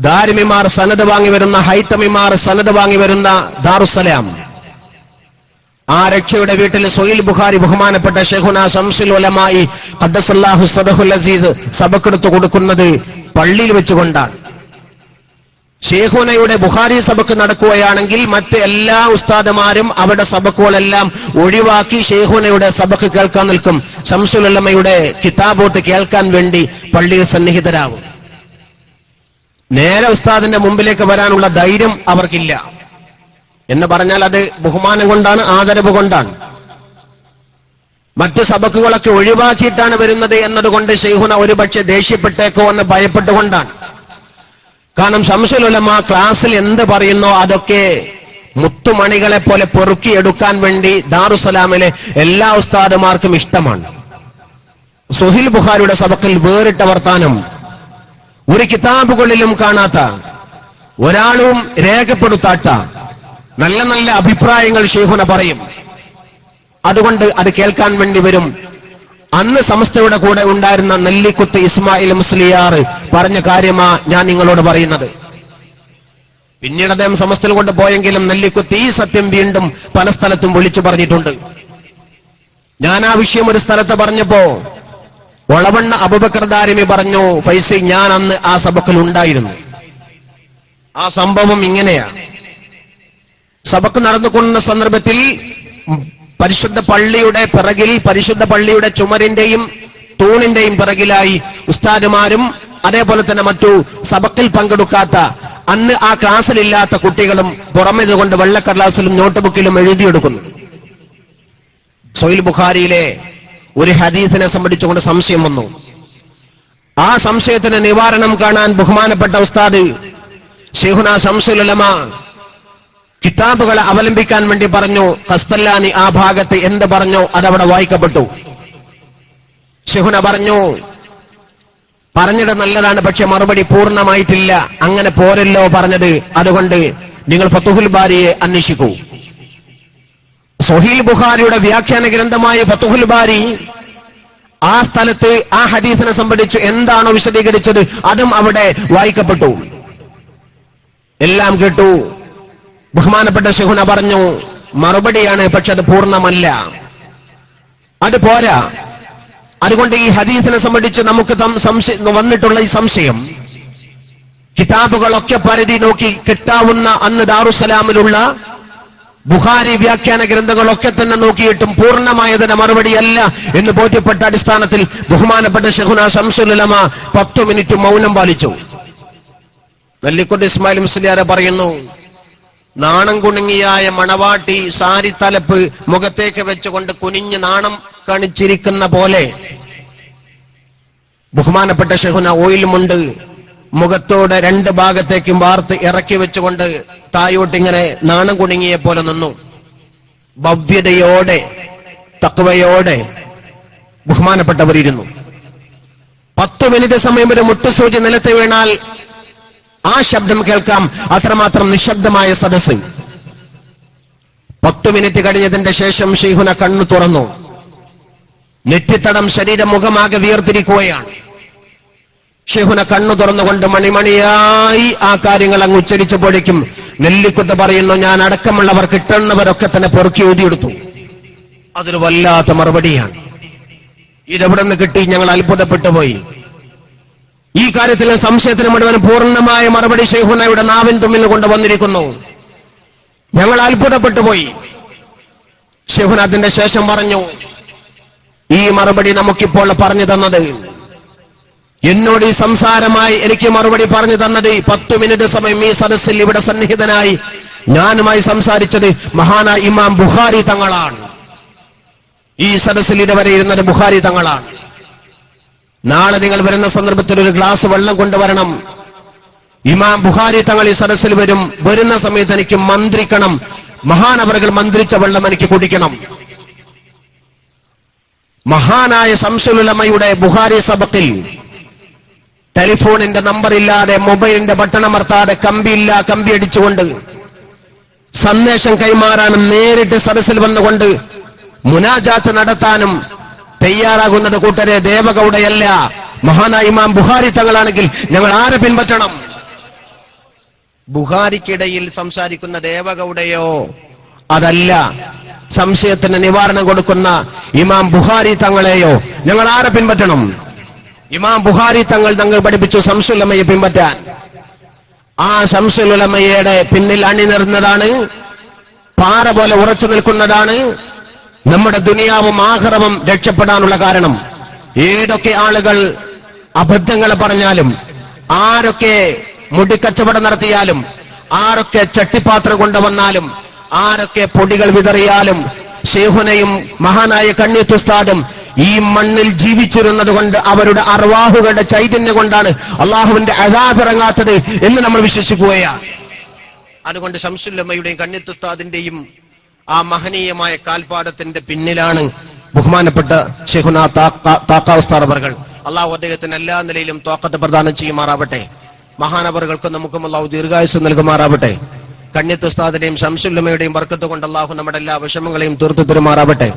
S1: ദാരിമിമാർ സനദ് വാങ്ങി വരുന്ന, ഹൈത്തമിമാർ സനദ് വാങ്ങി വരുന്ന ദാറുസ്സലാം, ആ രക്ഷയുടെ വീട്ടിൽ സ്വഹീൽ ബുഖാരി ബഹുമാനപ്പെട്ട ശൈഖുന ശംസുൽ ഉലമായി ഖദ്ദസല്ലാഹു സദഹുൽ അസീസ് സബക്കെടുത്തു കൊടുക്കുന്നത് പള്ളിയിൽ വെച്ചുകൊണ്ടാണ്. ഷെയ്ഖുനയുടെ ബുഖാരി സബക്ക് നടക്കുകയാണെങ്കിൽ മറ്റ് എല്ലാ ഉസ്താദുമാരും അവരുടെ സബക്കുകളെല്ലാം ഒഴിവാക്കി ഷെയ്ഖുനയുടെ സബക്ക് കേൾക്കാൻ നിൽക്കും. ശംസുൽ ഉലമയുടെ കിതാബോട്ട് കേൾക്കാൻ വേണ്ടി പള്ളിയിൽ സന്നിഹിതരാകും. നേരെ ഉസ്താദിന്റെ മുമ്പിലേക്ക് വരാനുള്ള ധൈര്യം അവർക്കില്ല. എന്ന് പറഞ്ഞാൽ അത് ബഹുമാനം കൊണ്ടാണ്, ആദരവ് കൊണ്ടാണ്. മറ്റ് സബക്കുകളൊക്കെ ഒഴിവാക്കിയിട്ടാണ് വരുന്നത് എന്നതുകൊണ്ട് ശൈഖുന ഒരുപക്ഷെ ദേഷ്യപ്പെട്ടേക്കോ എന്ന് ഭയപ്പെട്ടുകൊണ്ടാണ്. കാരണം ശംസുൽ ഉലമ ക്ലാസ്സിൽ എന്ത് പറയുന്നോ അതൊക്കെ മുത്തുമണികളെ പോലെ പെറുക്കിയെടുക്കാൻ വേണ്ടി ദാറുസലാമിലെ എല്ലാ ഉസ്താദുമാർക്കും ഇഷ്ടമാണ്. സ്വഹീൽ ബുഖാരിയുടെ സബക്കിൽ വേറിട്ട വർത്താനം ഒരു കിതാബുകളിലും കാണാത്ത, ഒരാളും രേഖപ്പെടുത്താത്ത നല്ല നല്ല അഭിപ്രായങ്ങൾ ശൈഖുന പറയും. അതുകൊണ്ട് അത് കേൾക്കാൻ വേണ്ടി വരും. അന്ന് സമസ്തയുടെ കൂടെ ഉണ്ടായിരുന്ന നെല്ലിക്കുത്ത് ഇസ്മായിൽ മുസ്ലിയാർ പറഞ്ഞ കാര്യമാ ഞാൻ നിങ്ങളോട് പറയുന്നത്. പിന്നീട് അദ്ദേഹം സമസ്തയിൽ കൊണ്ട് പോയെങ്കിലും നെല്ലിക്കുത്ത് ഈ സത്യം വീണ്ടും പല സ്ഥലത്തും വിളിച്ചു പറഞ്ഞിട്ടുണ്ട്. ഞാൻ ആ വിഷയം ഒരു സ്ഥലത്ത് പറഞ്ഞപ്പോ ഒളവണ്ണ അബൂബക്കർ ദാരിമി പറഞ്ഞു, ഫൈസി, ഞാൻ അന്ന് ആ സബക്കിൽ ഉണ്ടായിരുന്നു. ആ സംഭവം ഇങ്ങനെയാണ്. സബക്ക് നടന്നുകൊണ്ട സന്ദർഭത്തിൽ പരിശുദ്ധ പള്ളിയുടെ പിറകിൽ, പരിശുദ്ധ പള്ളിയുടെ ചുമരിന്റെയും തൂണിന്റെയും പിറകിലായി ഉസ്താദുമാരും അതേപോലെ തന്നെ മറ്റു സബക്കിൽ പങ്കെടുക്കാത്ത, അന്ന് ആ ക്ലാസ്സിലില്ലാത്ത കുട്ടികളും പുറമെതുകൊണ്ട് വെള്ളക്കടലാസിലും നോട്ട്ബുക്കിലും എഴുതിയെടുക്കുന്നു. സഹീഹ് ബുഖാരിയിലെ ഒരു ഹദീസിനെ സംബന്ധിച്ചുകൊണ്ട് സംശയം വന്നു. ആ സംശയത്തിന് നിവാരണം കാണാൻ ബഹുമാനപ്പെട്ട ഉസ്താദ് ശൈഖുനാ ശംസുൽ ഉലമ കിതാബുകളെ അവലംബിക്കാൻ വേണ്ടി പറഞ്ഞു. ഖസ്തല്ലാനി ആ ഭാഗത്ത് എന്ത് പറഞ്ഞോ അതവിടെ വായിക്കപ്പെട്ടു. ശൈഖുന പറഞ്ഞു, പറഞ്ഞത് നല്ലതാണ്, പക്ഷെ മറുപടി പൂർണ്ണമായിട്ടില്ല, അങ്ങനെ പോരല്ലോ പറഞ്ഞത്, അതുകൊണ്ട് നിങ്ങൾ ഫതുഹുൽ ബാരിയെ അന്വേഷിക്കൂ. സഹീഹ് ബുഖാരിയുടെ വ്യാഖ്യാന ഗ്രന്ഥമായ ഫതുഹുൽ ബാരി ആ സ്ഥലത്ത് ആ ഹദീസിനെ സംബന്ധിച്ച് എന്താണോ വിശദീകരിച്ചത് അതും അവിടെ വായിക്കപ്പെട്ടു. എല്ലാം കേട്ടു. ബഹുമാനപ്പെട്ട ശൈഖുന പറഞ്ഞു, മറുപടിയാണ്, പക്ഷെ അത് പൂർണ്ണമല്ല, അത് പോരാ. അതുകൊണ്ട് ഈ ഹദീസിനെ സംബന്ധിച്ച് നമുക്ക് വന്നിട്ടുള്ള ഈ സംശയം, കിതാബുകളൊക്കെ പരിധി നോക്കി കിട്ടാവുന്ന അന്ന് ദാറുസലാമിലുള്ള ബുഖാരി വ്യാഖ്യാന ഗ്രന്ഥങ്ങളൊക്കെ തന്നെ നോക്കിയിട്ടും പൂർണ്ണമായതിന്റെ മറുപടിയല്ല എന്ന് ബോധ്യപ്പെട്ട അടിസ്ഥാനത്തിൽ ബഹുമാനപ്പെട്ട ശൈഖുനാ ശംസുൽ ഉലമ 10 മിനിറ്റ് മൗനം പാലിച്ചു. നെല്ലിക്കുട്ടി ഇസ്മായിൽ മുസ്ലിയാർ പറയുന്നു, നാണം കുണുങ്ങിയായ മണവാട്ടി സാരി തലപ്പ് മുഖത്തേക്ക് വെച്ചുകൊണ്ട് കുനിഞ്ഞ് നാണം കാണിച്ചിരിക്കുന്ന പോലെ ബഹുമാനപ്പെട്ട ശൈഖുന ഓയിലുമുണ്ട് മുഖത്തോടെ 2 ഭാഗത്തേക്കും വാർത്ത് ഇറക്കി വെച്ചുകൊണ്ട് തായോട്ടിങ്ങനെ നാണം കുണുങ്ങിയെ പോലെ നിന്നു. ഭവ്യതയോടെ തഖ്വയോടെ ബഹുമാനപ്പെട്ടവരിരുന്നു. 10 മിനിറ്റ് സമയം ഒരു മുട്ടുസൂചി നിലത്ത് വീണാൽ ആ ശബ്ദം കേൾക്കാം, അത്രമാത്രം നിശബ്ദമായ സദസ്സ്. 10 മിനിറ്റ് കഴിഞ്ഞതിന്റെ ശേഷം ശൈഖുന കണ്ണു തുറന്നു. നെറ്റിത്തടം ശരീരം മുഖമാകെ വിയർത്തിരിക്കുകയാണ്. ശൈഖുന കണ്ണു തുറന്നുകൊണ്ട് മണിമണിയായി ആ കാര്യങ്ങൾ അങ്ങ് ഉച്ചരിച്ചപ്പോഴേക്കും നെല്ലിക്കുത്ത് പറയുന്നു, ഞാൻ അടക്കമുള്ളവർ കിട്ടുന്നവരൊക്കെ തന്നെ പൊറുക്കി എഴുതിയെടുത്തു. അതൊരു വല്ലാത്ത മറുപടിയാണ്. ഇതെവിടെ നിന്ന് കിട്ടി? ഞങ്ങൾ അത്ഭുതപ്പെട്ടു പോയി. ഈ കാര്യത്തിൽ സംശയത്തിന് മുഴുവൻ പൂർണ്ണമായ മറുപടി ശൈഖുനയുടെ നാവിൻ തുമ്മിൽ കൊണ്ടുവന്നിരിക്കുന്നു. ഞങ്ങൾ അത്ഭുതപ്പെട്ടു പോയി. ശൈഖുന അതിന്റെ ശേഷം പറഞ്ഞു, ഈ മറുപടി നമുക്കിപ്പോൾ പറഞ്ഞു തന്നത്, എന്നോട് ഈ സംസാരമായി എനിക്ക് മറുപടി പറഞ്ഞു തന്നത്, 10 മിനിറ്റ് സമയം ഈ സദസ്സിൽ ഇവിടെ സന്നിഹിതനായി ഞാനുമായി സംസാരിച്ചത് മഹാനായ ഇമാം ബുഖാരി തങ്ങളാണ്. ഈ സദസ്സിൽ ഇതുവരെ ഇരുന്നത് ബുഖാരി തങ്ങളാണ്. നാളെ നിങ്ങൾ വരുന്ന സന്ദർഭത്തിൽ ഒരു ഗ്ലാസ് വെള്ളം കൊണ്ടുവരണം. ഇമാം ബുഖാരി തങ്ങൾ ഈ സദസ്സിൽ വരും. വരുന്ന സമയത്ത് എനിക്ക് മന്ത്രിക്കണം. മഹാനവറുകൾ മന്ത്രിച്ച വെള്ളം എനിക്ക് കുടിക്കണം. മഹാനായ ശംസുൽ ഉലമയുടെ ബുഖാരി സബക്കിൽ ടെലിഫോണിന്റെ നമ്പറില്ലാതെ, മൊബൈലിന്റെ ബട്ടണമർത്താതെ, കമ്പി അടിച്ചുകൊണ്ട് സന്ദേശം കൈമാറാനും നേരിട്ട് സദസ്സിൽ വന്നുകൊണ്ട് മുനാജാത്ത് നടത്താനും തയ്യാറാകുന്നത് കൂട്ടരെ ദേവഗൌഡയല്ല, മഹാനായ ഇമാം ബുഖാരി തങ്ങളാണെങ്കിൽ ഞങ്ങൾ ആരെ പിൻപറ്റണം? ബുഖാരിക്കിടയിൽ സംസാരിക്കുന്ന ദേവഗൌഡയോ അതല്ല, സംശയത്തിന് നിവാരണം കൊടുക്കുന്ന ഇമാം ബുഖാരി തങ്ങളെയോ ഞങ്ങൾ ആരെ പിൻപറ്റണം? ഇമാം ബുഖാരി തങ്ങൾ പഠിപ്പിച്ചു ശംസുൽ ഉലമയെ പിൻപറ്റാൻ. ആ ശംസുൽ ഉലമയുടെ പിന്നിൽ അണിനിർന്നതാണ്, പാറ പോലെ ഉറച്ചു നിൽക്കുന്നതാണ് നമ്മുടെ ദുനിയാവും ആഖിറവും രക്ഷപ്പെടാനുള്ള കാരണം. ഏതൊക്കെ ആളുകൾ അബദ്ധങ്ങൾ പറഞ്ഞാലും, ആരൊക്കെ മുടിക്കച്ചവടം നടത്തിയാലും, ആരൊക്കെ ചട്ടിപ്പാത്രം കൊണ്ടുവന്നാലും, ആരൊക്കെ പൊടികൾ വിതറിയാലും, ശൈഖുനയും മഹാനായ കണ്ണിയത്ത് ഉസ്താദും ഈ മണ്ണിൽ ജീവിച്ചിരുന്നത് കൊണ്ട് അവരുടെ അർവാഹുകളുടെ ചൈതന്യം കൊണ്ടാണ് അള്ളാഹുവിന്റെ അദാബ് ഇറങ്ങാത്തത് എന്ന് നമ്മൾ വിശ്വസിക്കുകയാണ്. അതുകൊണ്ട് ശംസുൽ ഉലമയുടെയും കണ്ണിയത്ത് ഉസ്താദിന്റെയും ആ മഹനീയമായ കാൽപ്പാടത്തിന്റെ പിന്നിലാണ് ബഹുമാനപ്പെട്ട ശൈഖുനാ താഖ ഉസ്താദ് അവർകൾ. അള്ളാഹു അദ്ദേഹത്തിന് എല്ലാ നിലയിലും ത്വാഖത്ത് പ്രദാനം ചെയ്യുമാറാവട്ടെ. മഹാനവറുകൾക്ക് നമുക്കും അള്ളാഹു ദീർഘായുസ്സ് നൽകുമാറാവട്ടെ. കണ്ണിയത്ത് ഉസ്താദിന്റെയും ശംസുൽ ഉലമയുടെയും ബർക്കത്ത് കൊണ്ട് അള്ളാഹു നമ്മുടെ എല്ലാ വിഷമങ്ങളെയും തീർത്തു തരുമാറാവട്ടെ.